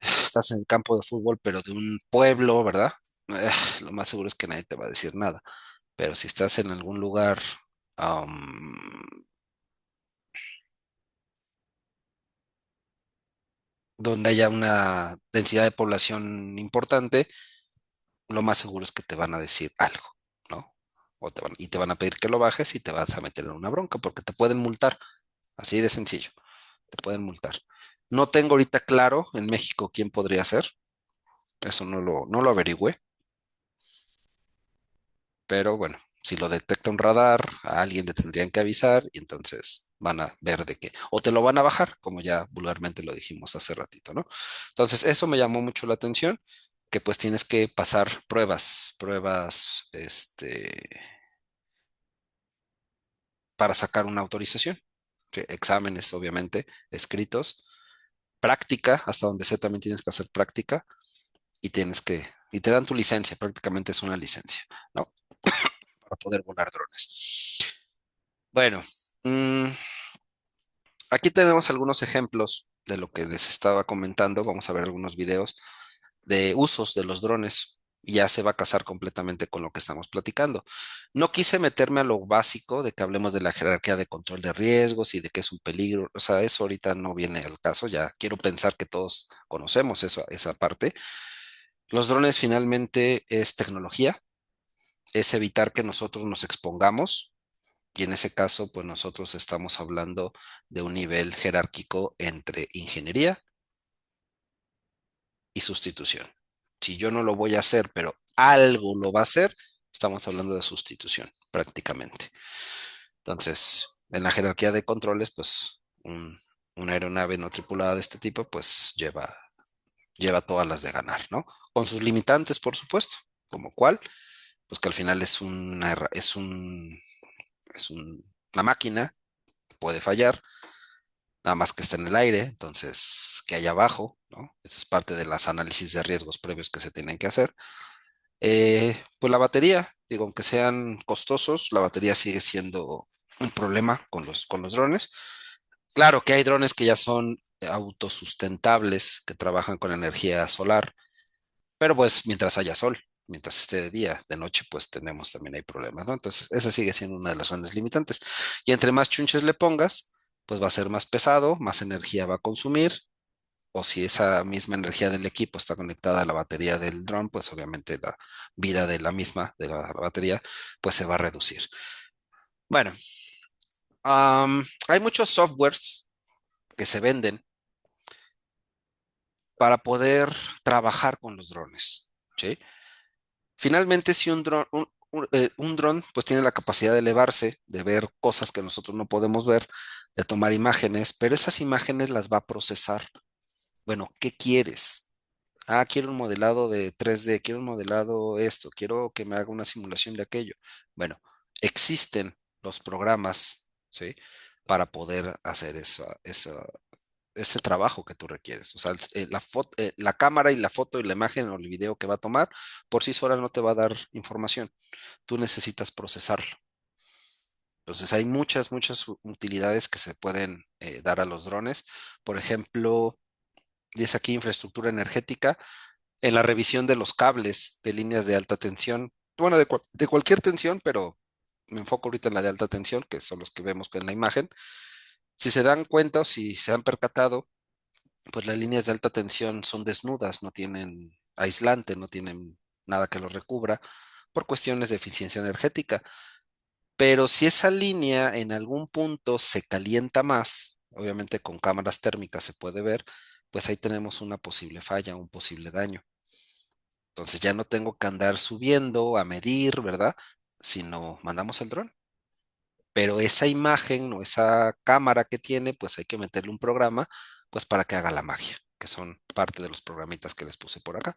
estás en el campo de fútbol, pero de un pueblo, ¿verdad? Lo más seguro es que nadie te va a decir nada. Pero si estás en algún lugar am, donde haya una densidad de población importante, lo más seguro es que te van a decir algo, ¿no? Y te van a pedir que lo bajes y te vas a meter en una bronca porque te pueden multar, así de sencillo, te pueden multar. No tengo ahorita claro en México quién podría ser, eso no lo averigüé, pero bueno, si lo detecta un radar, a alguien le tendrían que avisar y entonces van a ver de qué, o te lo van a bajar, como ya vulgarmente lo dijimos hace ratito, ¿no? Entonces, eso me llamó mucho la atención, que pues tienes que pasar pruebas, para sacar una autorización. Sí, exámenes, obviamente, escritos, práctica, hasta donde sé también tienes que hacer práctica y te dan tu licencia, prácticamente es una licencia, ¿no? Para poder volar drones. Bueno, mm, aquí tenemos algunos ejemplos de lo que les estaba comentando. Vamos a ver algunos videos de usos de los drones. Y ya se va a casar completamente con lo que estamos platicando. No quise meterme a lo básico de que hablemos de la jerarquía de control de riesgos y de que es un peligro. O sea, eso ahorita no viene al caso. Ya quiero pensar que todos conocemos eso, esa parte. Los drones finalmente es tecnología, es evitar que nosotros nos expongamos. Y en ese caso, pues nosotros estamos hablando de un nivel jerárquico entre ingeniería y sustitución. Si yo no lo voy a hacer, pero algo lo va a hacer, estamos hablando de sustitución prácticamente. Entonces, en la jerarquía de controles, pues una aeronave no tripulada de este tipo, pues lleva todas las de ganar, ¿no? Con sus limitantes, por supuesto, como cuál. pues que al final una máquina, puede fallar, nada más que está en el aire, entonces, que hay abajo, ¿no? Eso es parte de los análisis de riesgos previos que se tienen que hacer. Pues la batería, digo, aunque sean costosos, la batería sigue siendo un problema con los drones. Claro que hay drones que ya son autosustentables, que trabajan con energía solar, pero pues mientras haya sol, mientras esté de día, de noche, pues también hay problemas, ¿no? Entonces, esa sigue siendo una de las grandes limitantes. Y entre más chunches le pongas, pues va a ser más pesado, más energía va a consumir, o si esa misma energía del equipo está conectada a la batería del dron, pues obviamente la vida de la misma, de la batería, pues se va a reducir. Bueno, hay muchos softwares que se venden para poder trabajar con los drones, ¿sí? Finalmente, si un dron pues tiene la capacidad de elevarse, de ver cosas que nosotros no podemos ver, de tomar imágenes, pero esas imágenes las va a procesar. Bueno, ¿qué quieres? Ah, quiero un modelado de 3D, quiero un modelado esto, quiero que me haga una simulación de aquello. Bueno, existen los programas, ¿sí? Para poder hacer ese trabajo que tú requieres. O sea, la cámara y la foto y la imagen o el video que va a tomar por sí sola no te va a dar información. Tú necesitas procesarlo. Entonces, hay muchas utilidades que se pueden dar a los drones. Por ejemplo, dice aquí infraestructura energética en la revisión de los cables de líneas de alta tensión, bueno, de cualquier tensión, pero me enfoco ahorita en la de alta tensión, que son los que vemos en la imagen. Si se dan cuenta o si se han percatado, pues las líneas de alta tensión son desnudas, no tienen aislante, no tienen nada que los recubra por cuestiones de eficiencia energética. Pero si esa línea en algún punto se calienta más, obviamente con cámaras térmicas se puede ver, pues ahí tenemos una posible falla, un posible daño. Entonces ya no tengo que andar subiendo a medir, ¿verdad? Sino mandamos el dron. Pero esa imagen o esa cámara que tiene, pues hay que meterle un programa, pues para que haga la magia, que son parte de los programitas que les puse por acá.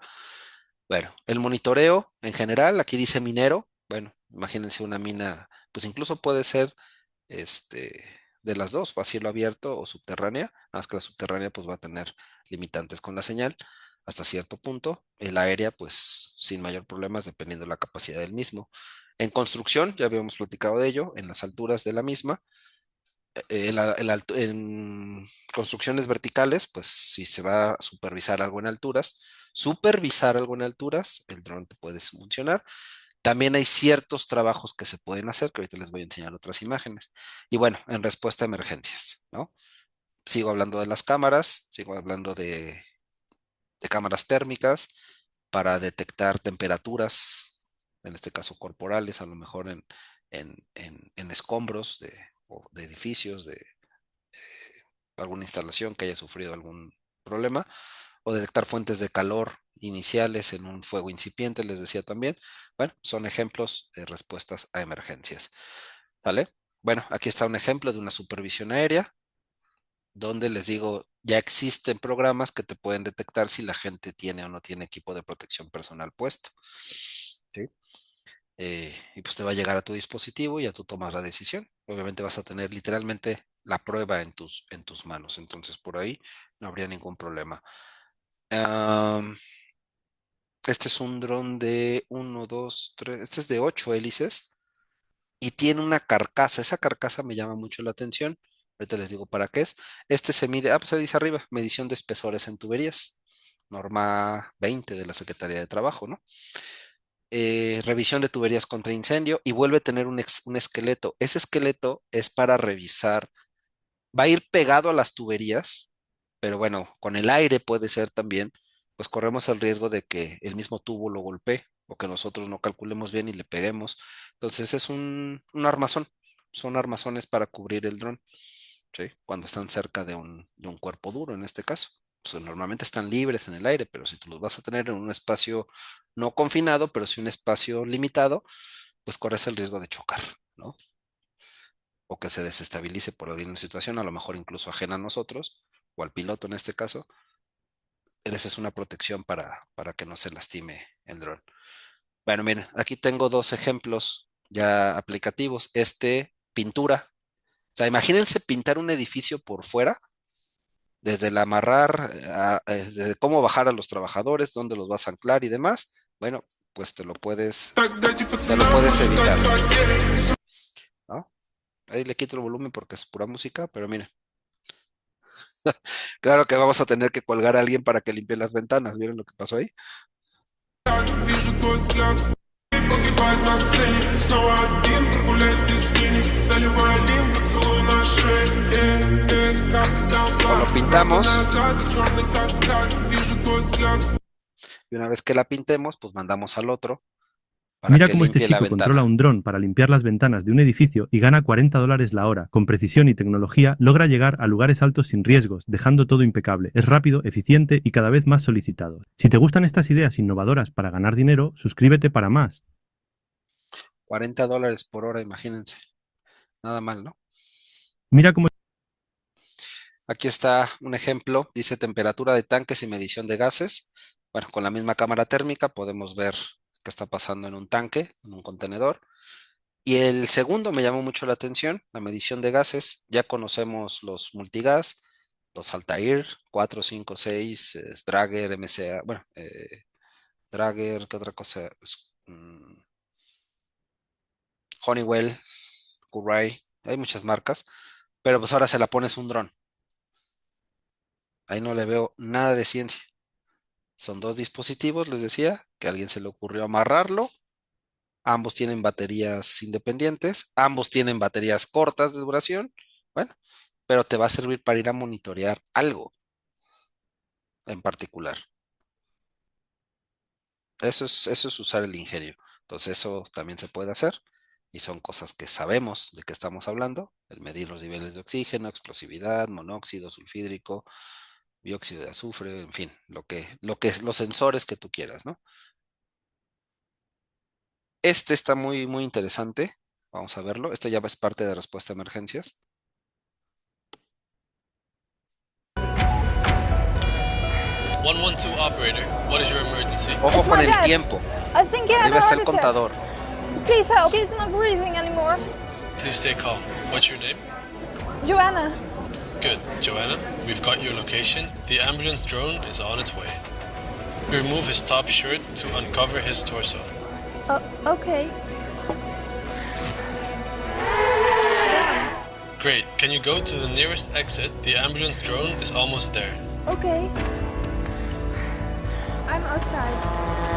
Bueno, el monitoreo en general, aquí dice minero. Bueno, imagínense una mina, pues incluso puede ser este, de las dos, o a cielo abierto o subterránea, nada más que la subterránea pues va a tener limitantes con la señal hasta cierto punto, el aérea pues sin mayor problemas dependiendo de la capacidad del mismo. En construcción, ya habíamos platicado de ello, en las alturas de la misma, en construcciones verticales, pues si se va a supervisar algo en alturas, el dron te puede funcionar. También hay ciertos trabajos que se pueden hacer, que ahorita les voy a enseñar otras imágenes. Y bueno, en respuesta a emergencias, ¿no? Sigo hablando de las cámaras, sigo hablando de cámaras térmicas para detectar temperaturas, en este caso corporales, a lo mejor en escombros de edificios, de alguna instalación que haya sufrido algún problema, o detectar fuentes de calor iniciales en un fuego incipiente, les decía también. Bueno, son ejemplos de respuestas a emergencias. ¿Vale? Bueno, aquí está un ejemplo de una supervisión aérea, donde les digo, ya existen programas que te pueden detectar si la gente tiene o no tiene equipo de protección personal puesto. ¿Sí? Y pues te va a llegar a tu dispositivo y ya tú tomas la decisión. Obviamente vas a tener literalmente la prueba en tus manos, entonces por ahí no habría ningún problema. Este es un dron de 1, 2, 3, este es de 8 hélices y tiene una carcasa. Esa carcasa me llama mucho la atención. Ahorita les digo para qué es. Este se mide, pues ahí dice arriba, medición de espesores en tuberías. Norma 20 de la Secretaría de Trabajo, ¿no? Revisión de tuberías contra incendio y vuelve a tener un esqueleto. Ese esqueleto es para revisar, va a ir pegado a las tuberías, pero bueno, con el aire puede ser también, pues corremos el riesgo de que el mismo tubo lo golpee o que nosotros no calculemos bien y le peguemos. Entonces es un armazón, son armazones para cubrir el dron, ¿sí? Cuando están cerca de un cuerpo duro en este caso. Pues normalmente están libres en el aire, pero si tú los vas a tener en un espacio no confinado, pero sí un espacio limitado, pues corres el riesgo de chocar, ¿no? O que se desestabilice por alguna situación, a lo mejor incluso ajena a nosotros, o al piloto en este caso. Esa es una protección para que no se lastime el dron. Bueno, miren, aquí tengo dos ejemplos ya aplicativos. Pintura. O sea, imagínense pintar un edificio por fuera, desde el amarrar, desde cómo bajar a los trabajadores, dónde los vas a anclar y demás. Bueno, pues te lo puedes evitar, ¿no? Ahí le quito el volumen porque es pura música, pero miren, claro que vamos a tener que colgar a alguien para que limpie las ventanas. ¿Vieron lo que pasó ahí? O lo pintamos y una vez que la pintemos, pues mandamos al otro para Mira que cómo este limpie la chico controla ventana. un dron para limpiar las ventanas de un edificio y gana $40 la hora. Con precisión y tecnología logra llegar a lugares altos sin riesgos, dejando todo impecable. Es rápido, eficiente y cada vez más solicitado. Si te gustan estas ideas innovadoras para ganar dinero, suscríbete para más. $40 por hora, imagínense. Nada mal, ¿no? Mira cómo Aquí está un ejemplo, dice temperatura de tanques y medición de gases. Bueno, con la misma cámara térmica podemos ver qué está pasando en un tanque, en un contenedor. Y el segundo me llamó mucho la atención, la medición de gases. Ya conocemos los multigas, los Altair 4, 5, 6, Drager, MCA, bueno, Drager, ¿qué otra cosa? Honeywell, Curray, hay muchas marcas, pero pues ahora se la pones un dron. Ahí no le veo nada de ciencia. Son dos dispositivos, les decía, que a alguien se le ocurrió amarrarlo. Ambos tienen baterías independientes, ambos tienen baterías cortas de duración. Bueno, pero te va a servir para ir a monitorear algo en particular. Eso es usar el ingenio. Entonces, eso también se puede hacer y son cosas que sabemos de qué estamos hablando: el medir los niveles de oxígeno, explosividad, monóxido sulfídrico, dióxido de azufre, en fin, lo que es los sensores que tú quieras, ¿no? Este está muy, muy interesante. Vamos a verlo. Esto ya es parte de respuesta a emergencias. 112 operator, what is your emergency? Ojo It's con my el dad. tiempo. I think he had Arriba a está heart el attack. contador. Please help. He's not breathing anymore. Please stay calm. What's your name? Joanna. Good, Joanna. We've got your location. The ambulance drone is on its way. Remove his top shirt to uncover his torso. Okay. Great. Can you go to the nearest exit? The ambulance drone is almost there. Okay. I'm outside.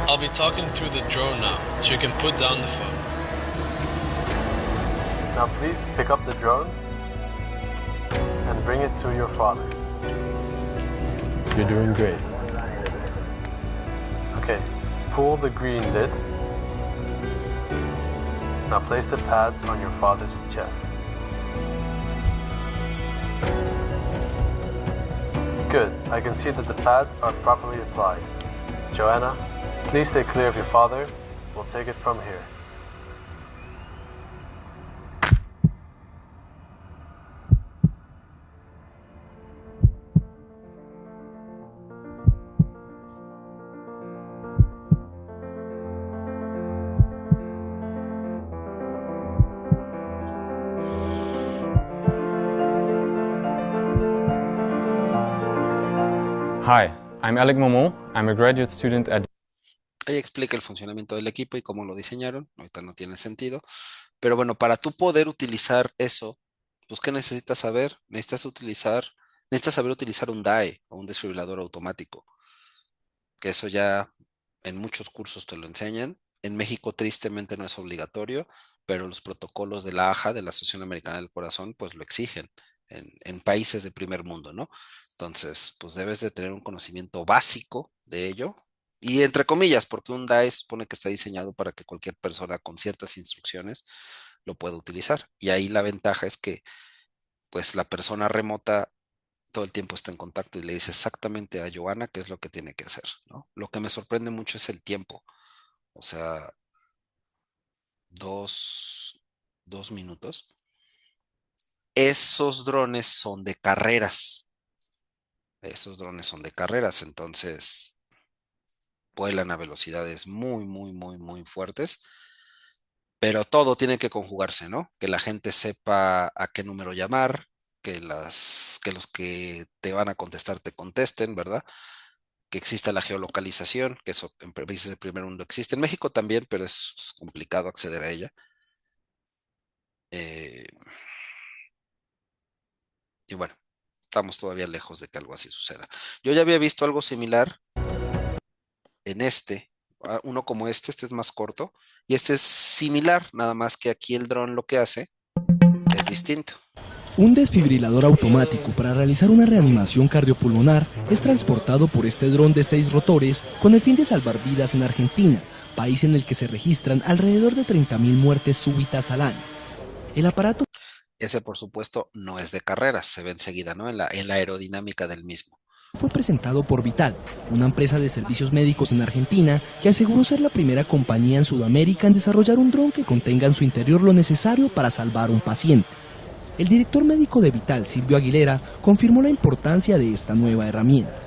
I'll be talking through the drone now, so you can put down the phone. Now please pick up the drone and bring it to your father. You're doing great. Okay, pull the green lid. Now place the pads on your father's chest. Good, I can see that the pads are properly applied. Joanna, please stay clear of your father. We'll take it from here. Hi, I'm Alec Momo. I'm a graduate student at Ahí explica el funcionamiento del equipo y cómo lo diseñaron. Ahorita no tiene sentido. Pero bueno, para tú poder utilizar eso, pues ¿qué necesitas saber? Necesitas saber utilizar un DAE o un desfibrilador automático, que eso ya en muchos cursos te lo enseñan. En México tristemente no es obligatorio, pero los protocolos de la AJA, de la Asociación Americana del Corazón, pues lo exigen en países de primer mundo, ¿no? Entonces, pues debes de tener un conocimiento básico de ello. Y entre comillas, porque un DAE supone que está diseñado para que cualquier persona con ciertas instrucciones lo pueda utilizar. Y ahí la ventaja es que, pues, la persona remota todo el tiempo está en contacto y le dice exactamente a Joana qué es lo que tiene que hacer, ¿no? Lo que me sorprende mucho es el tiempo. O sea, dos minutos. Esos drones son de carreras. Esos drones son de carreras, entonces vuelan a velocidades muy, muy, muy, muy fuertes, pero todo tiene que conjugarse, ¿no? Que la gente sepa a qué número llamar, que los que te van a contestar te contesten, ¿verdad? Que exista la geolocalización, que eso en países del primer mundo existe. En México también, pero es complicado acceder a ella. Eh, y bueno, estamos todavía lejos de que algo así suceda. Yo ya había visto algo similar en uno como este es más corto, y este es similar, nada más que aquí el dron lo que hace es distinto. Un desfibrilador automático para realizar una reanimación cardiopulmonar es transportado por este dron de 6 rotores con el fin de salvar vidas en Argentina, país en el que se registran alrededor de 30.000 muertes súbitas al año. El aparato... Ese, por supuesto, no es de carreras, se ve enseguida, ¿no? En la aerodinámica del mismo. Fue presentado por Vital, una empresa de servicios médicos en Argentina que aseguró ser la primera compañía en Sudamérica en desarrollar un dron que contenga en su interior lo necesario para salvar a un paciente. El director médico de Vital, Silvio Aguilera, confirmó la importancia de esta nueva herramienta.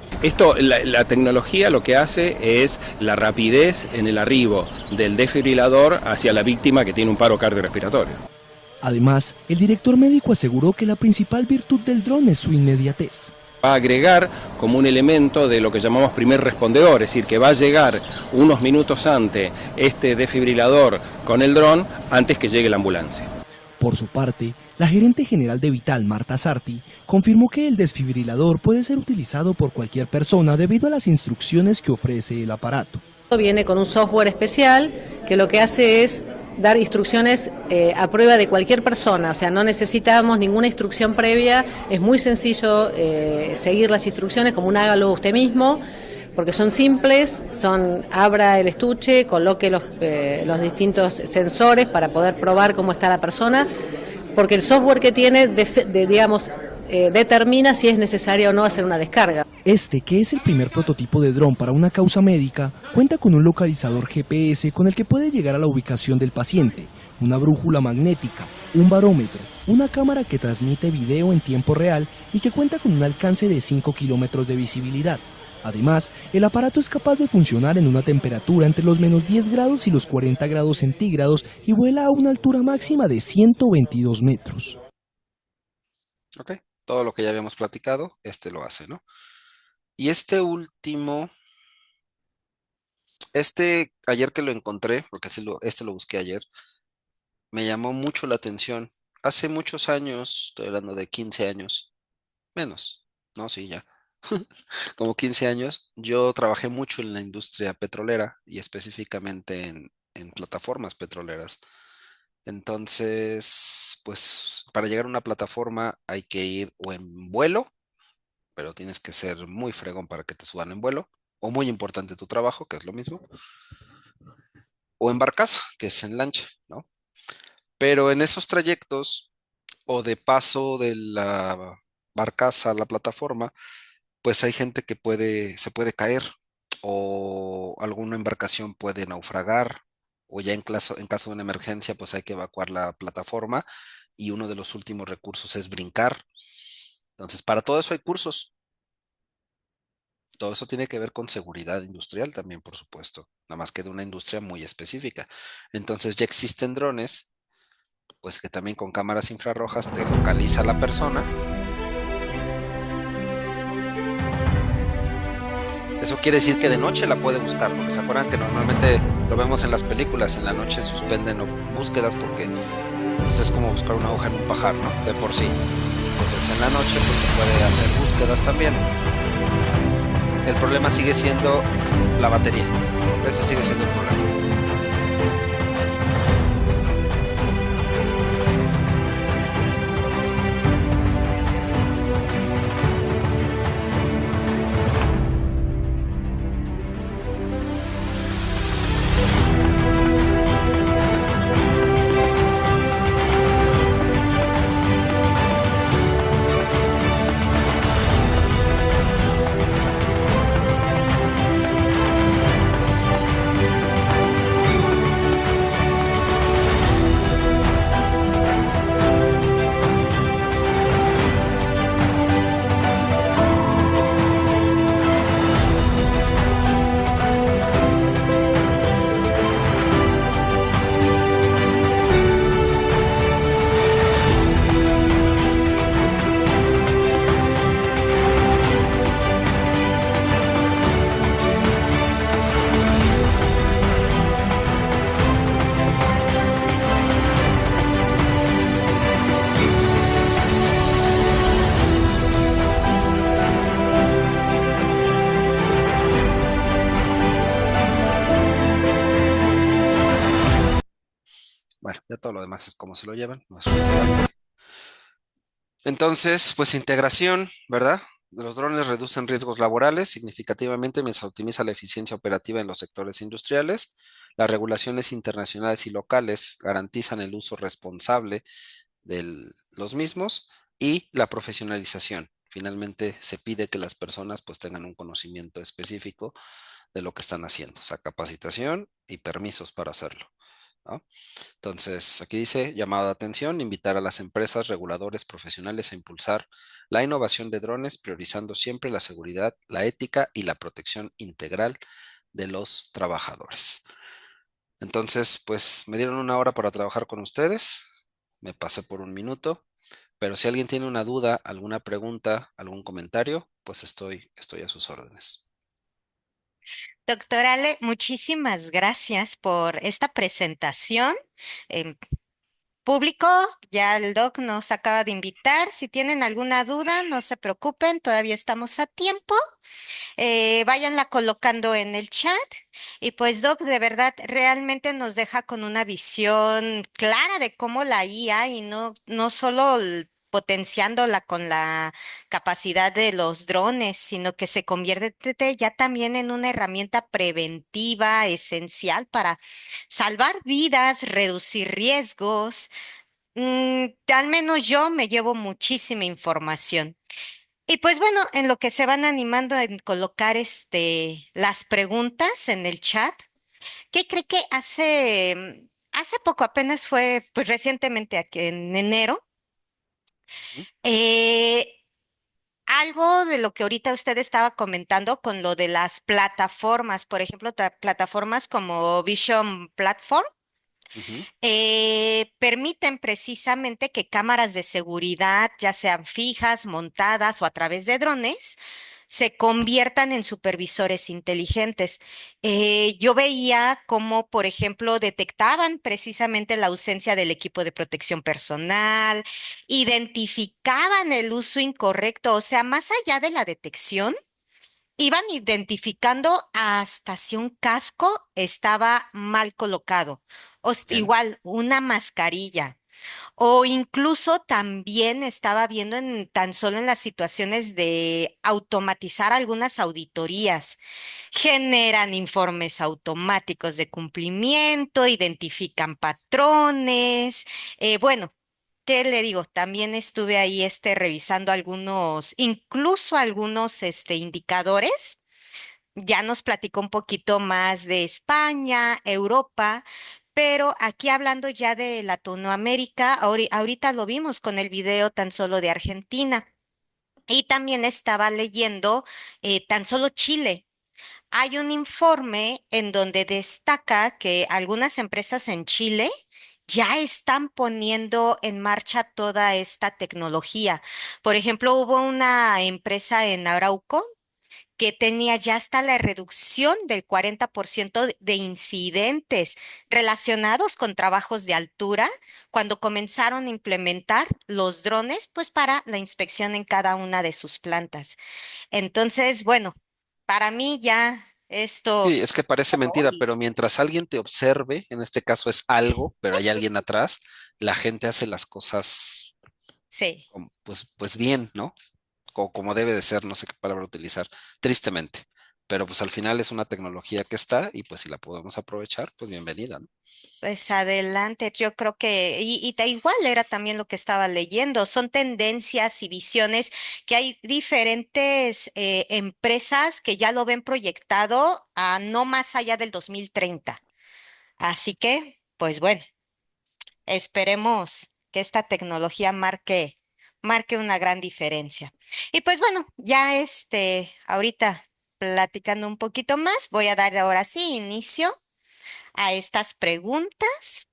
La tecnología lo que hace es la rapidez en el arribo del desfibrilador hacia la víctima que tiene un paro cardiorrespiratorio. Además, el director médico aseguró que la principal virtud del dron es su inmediatez. Va a agregar como un elemento de lo que llamamos primer respondedor, es decir, que va a llegar unos minutos antes este desfibrilador con el dron antes que llegue la ambulancia. Por su parte, la gerente general de Vital, Marta Sarti, confirmó que el desfibrilador puede ser utilizado por cualquier persona debido a las instrucciones que ofrece el aparato. Viene con un software especial que lo que hace es dar instrucciones a prueba de cualquier persona, o sea, no necesitamos ninguna instrucción previa, es muy sencillo seguir las instrucciones como un hágalo usted mismo, porque son simples, abra el estuche, coloque los distintos sensores para poder probar cómo está la persona, porque el software que tiene, determina si es necesario o no hacer una descarga. Este, que es el primer prototipo de dron para una causa médica, cuenta con un localizador GPS con el que puede llegar a la ubicación del paciente, una brújula magnética, un barómetro, una cámara que transmite video en tiempo real y que cuenta con un alcance de 5 kilómetros de visibilidad. Además, el aparato es capaz de funcionar en una temperatura entre los menos 10 grados y los 40 grados centígrados y vuela a una altura máxima de 122 metros. Ok, todo lo que ya habíamos platicado, lo hace, ¿no? Y este último, ayer que lo encontré, porque lo busqué ayer, me llamó mucho la atención. Hace muchos años, estoy hablando de 15 años, menos, no, sí, ya. Como 15 años, yo trabajé mucho en la industria petrolera y específicamente en plataformas petroleras. Entonces, pues para llegar a una plataforma hay que ir o en vuelo, pero tienes que ser muy fregón para que te suban en vuelo, o muy importante tu trabajo, que es lo mismo, o en barcaza, que es en lancha, ¿no? Pero en esos trayectos, o de paso de la barcaza a la plataforma, pues hay gente que se puede caer, o alguna embarcación puede naufragar, o ya en caso de una emergencia, pues hay que evacuar la plataforma, y uno de los últimos recursos es brincar. Entonces, para todo eso hay cursos. Todo eso tiene que ver con seguridad industrial también, por supuesto, nada más que de una industria muy específica. Entonces ya existen drones, pues que también con cámaras infrarrojas te localiza la persona. Eso quiere decir que de noche la puede buscar, porque se acuerdan que normalmente lo vemos en las películas, en la noche suspenden búsquedas porque pues, es como buscar una aguja en un pajar, ¿no? De por sí. Entonces en la noche pues se puede hacer búsquedas también. El problema sigue siendo la batería. Ese sigue siendo el problema. todo lo demás es cómo se lo llevan, no es relevante. Entonces, pues integración, ¿verdad? Los drones reducen riesgos laborales significativamente mientras optimiza la eficiencia operativa en los sectores industriales. Las regulaciones internacionales y locales garantizan el uso responsable de los mismos y la profesionalización. Finalmente, se pide que las personas pues tengan un conocimiento específico de lo que están haciendo, o sea, capacitación y permisos para hacerlo, ¿no? Entonces, aquí dice, llamado de atención, invitar a las empresas, reguladores, profesionales a impulsar la innovación de drones, priorizando siempre la seguridad, la ética y la protección integral de los trabajadores. Entonces, pues me dieron una hora para trabajar con ustedes, me pasé por un minuto, pero si alguien tiene una duda, alguna pregunta, algún comentario, pues estoy a sus órdenes. Doctora Ale, muchísimas gracias por esta presentación. En público, ya el doc nos acaba de invitar. Si tienen alguna duda, no se preocupen, todavía estamos a tiempo. Váyanla colocando en el chat. Y pues, Doc, de verdad, realmente nos deja con una visión clara de cómo la IA y no solo potenciándola con la capacidad de los drones, sino que se convierte ya también en una herramienta preventiva esencial para salvar vidas, reducir riesgos. Al menos yo me llevo muchísima información. Y pues bueno, en lo que se van animando en colocar las preguntas en el chat, ¿qué cree que hace poco, apenas fue, pues recientemente aquí en enero, eh, algo de lo que ahorita usted estaba comentando con lo de las plataformas, por ejemplo, plataformas como Vision Platform? Ujú. Permiten precisamente que cámaras de seguridad, ya sean fijas, montadas o a través de drones, se conviertan en supervisores inteligentes. Yo veía cómo, por ejemplo, detectaban precisamente la ausencia del equipo de protección personal, identificaban el uso incorrecto, o sea, más allá de la detección. Iban identificando hasta si un casco estaba mal colocado, Bien. igual una mascarilla, o incluso también estaba viendo tan solo en las situaciones de automatizar algunas auditorías. Generan informes automáticos de cumplimiento, identifican patrones. Bueno, ¿qué le digo? También estuve ahí revisando algunos, incluso algunos indicadores. Ya nos platicó un poquito más de España, Europa, pero aquí hablando ya de Latinoamérica, ahorita lo vimos con el video tan solo de Argentina. Y también estaba leyendo tan solo Chile. Hay un informe en donde destaca que algunas empresas en Chile ya están poniendo en marcha toda esta tecnología. Por ejemplo, hubo una empresa en Arauco que tenía ya hasta la reducción del 40% de incidentes relacionados con trabajos de altura cuando comenzaron a implementar los drones, pues para la inspección en cada una de sus plantas. Entonces, bueno, para mí ya esto, Sí, es que parece mentira, pero mientras alguien te observe, en este caso es algo, pero hay alguien atrás, la gente hace las cosas sí. pues bien, ¿no? Como debe de ser, no sé qué palabra utilizar, tristemente. Pero pues al final es una tecnología que está y pues si la podemos aprovechar, pues bienvenida, ¿no? Pues adelante, yo creo que, y da igual era también lo que estaba leyendo, son tendencias y visiones que hay diferentes empresas que ya lo ven proyectado a no más allá del 2030. Así que, pues bueno, esperemos que esta tecnología marque una gran diferencia. Y pues bueno, ya ahorita platicando un poquito más, voy a dar ahora sí inicio a estas preguntas.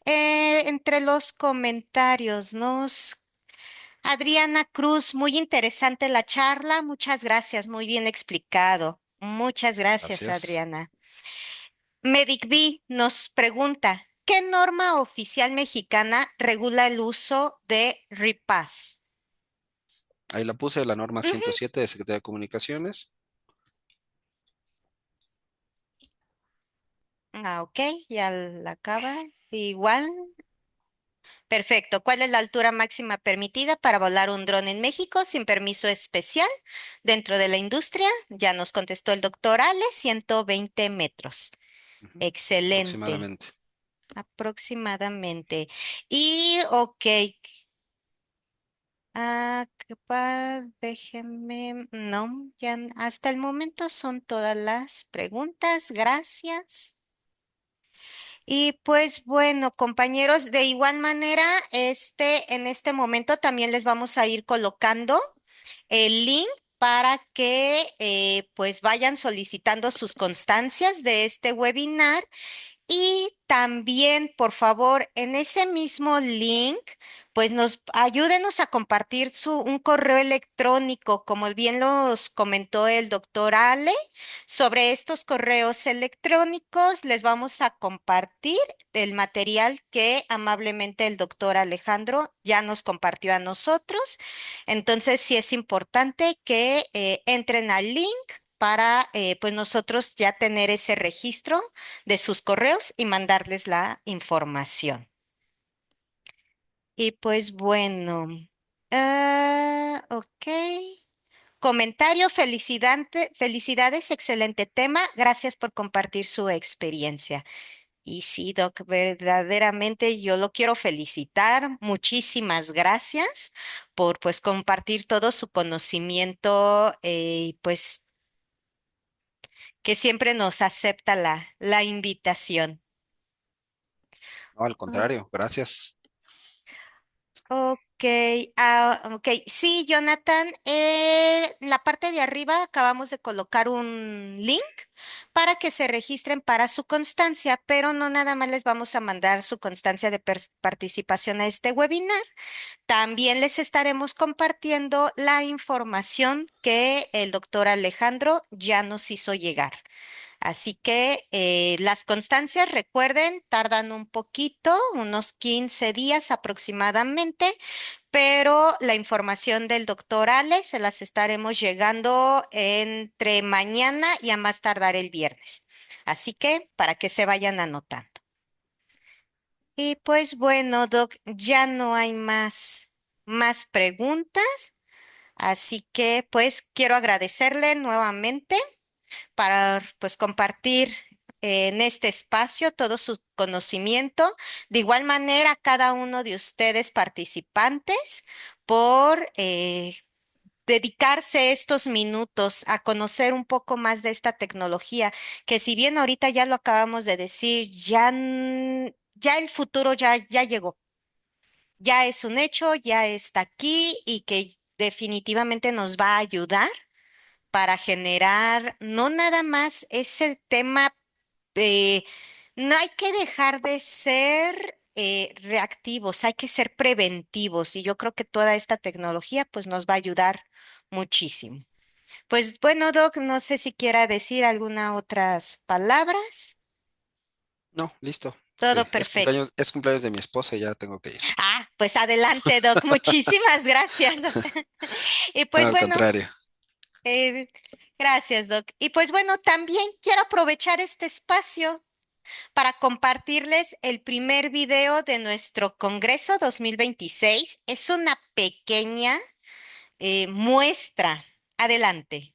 Entre los comentarios, Adriana Cruz, muy interesante la charla. Muchas gracias, muy bien explicado. Muchas gracias, Gracias. Adriana. MedicB nos pregunta, ¿qué norma oficial mexicana regula el uso de RIPAS? Ahí la puse, la norma Ujú. 107 de Secretaría de Comunicaciones. Ok, ya la acaba. Igual. Perfecto. ¿Cuál es la altura máxima permitida para volar un dron en México sin permiso especial dentro de la industria? Ya nos contestó el doctor Ale, 120 metros. Ujú, Excelente. aproximadamente. Aproximadamente. Y, ok. Déjenme. No, hasta el momento son todas las preguntas. Gracias. Y pues bueno, compañeros, de igual manera, en este momento también les vamos a ir colocando el link para que pues vayan solicitando sus constancias de este webinar y también, por favor, en ese mismo link, pues ayúdenos a compartir un correo electrónico, como bien los comentó el doctor Ale. Sobre estos correos electrónicos les vamos a compartir el material que amablemente el doctor Alejandro ya nos compartió a nosotros. Entonces, sí es importante que entren al link para pues nosotros ya tener ese registro de sus correos y mandarles la información. Y pues bueno, ok. Comentario, felicidades, excelente tema. Gracias por compartir su experiencia. Y sí, Doc, verdaderamente yo lo quiero felicitar. Muchísimas gracias por pues compartir todo su conocimiento y pues que siempre nos acepta la invitación. No, al contrario, gracias. Ok, ok. Sí, Jonathan, en la parte de arriba acabamos de colocar un link para que se registren para su constancia, pero no nada más les vamos a mandar su constancia de participación a este webinar. También les estaremos compartiendo la información que el doctor Alejandro ya nos hizo llegar. Así que las constancias, recuerden, tardan un poquito, unos 15 días aproximadamente, pero la información del doctor Ale se las estaremos llegando entre mañana y a más tardar el viernes. Así que para que se vayan anotando. Y pues bueno, Doc, ya no hay más preguntas, así que pues quiero agradecerle nuevamente para pues compartir en este espacio todo su conocimiento. De igual manera, cada uno de ustedes participantes por dedicarse estos minutos a conocer un poco más de esta tecnología, que si bien ahorita ya lo acabamos de decir, ya el futuro ya llegó, ya es un hecho, ya está aquí y que definitivamente nos va a ayudar para generar no nada más ese tema, eh, no hay que dejar de ser reactivos, hay que ser preventivos y yo creo que toda esta tecnología pues nos va a ayudar muchísimo. Pues bueno, Doc, no sé si quiera decir alguna otras palabras. No, listo. Todo perfecto. Es cumpleaños de mi esposa y ya tengo que ir. Pues adelante, Doc. Muchísimas gracias. Y No, pues al bueno, contrario. eh, gracias, Doc. Y pues bueno, también quiero aprovechar este espacio para compartirles el primer video de nuestro Congreso 2026. Es una pequeña muestra. Adelante.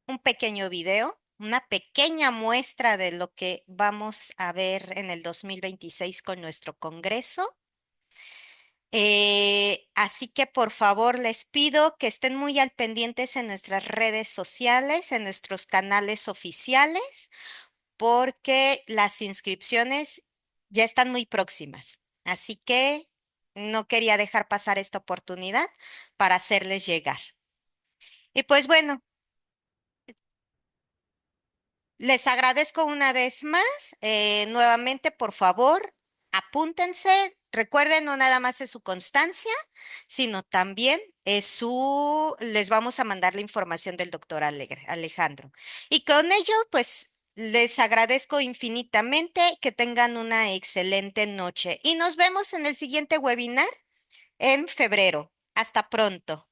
Un pequeño video, una pequeña muestra de lo que vamos a ver en el 2026 con nuestro Congreso. Así que por favor les pido que estén muy al pendientes en nuestras redes sociales, en nuestros canales oficiales, porque las inscripciones ya están muy próximas. Así que no quería dejar pasar esta oportunidad para hacerles llegar. Y pues bueno, les agradezco una vez más. Nuevamente, por favor, apúntense, Recuerden, no nada más es su constancia, sino también les vamos a mandar la información del doctor Alejandro. Y con ello, pues les agradezco infinitamente que tengan una excelente noche y nos vemos en el siguiente webinar en febrero. Hasta pronto.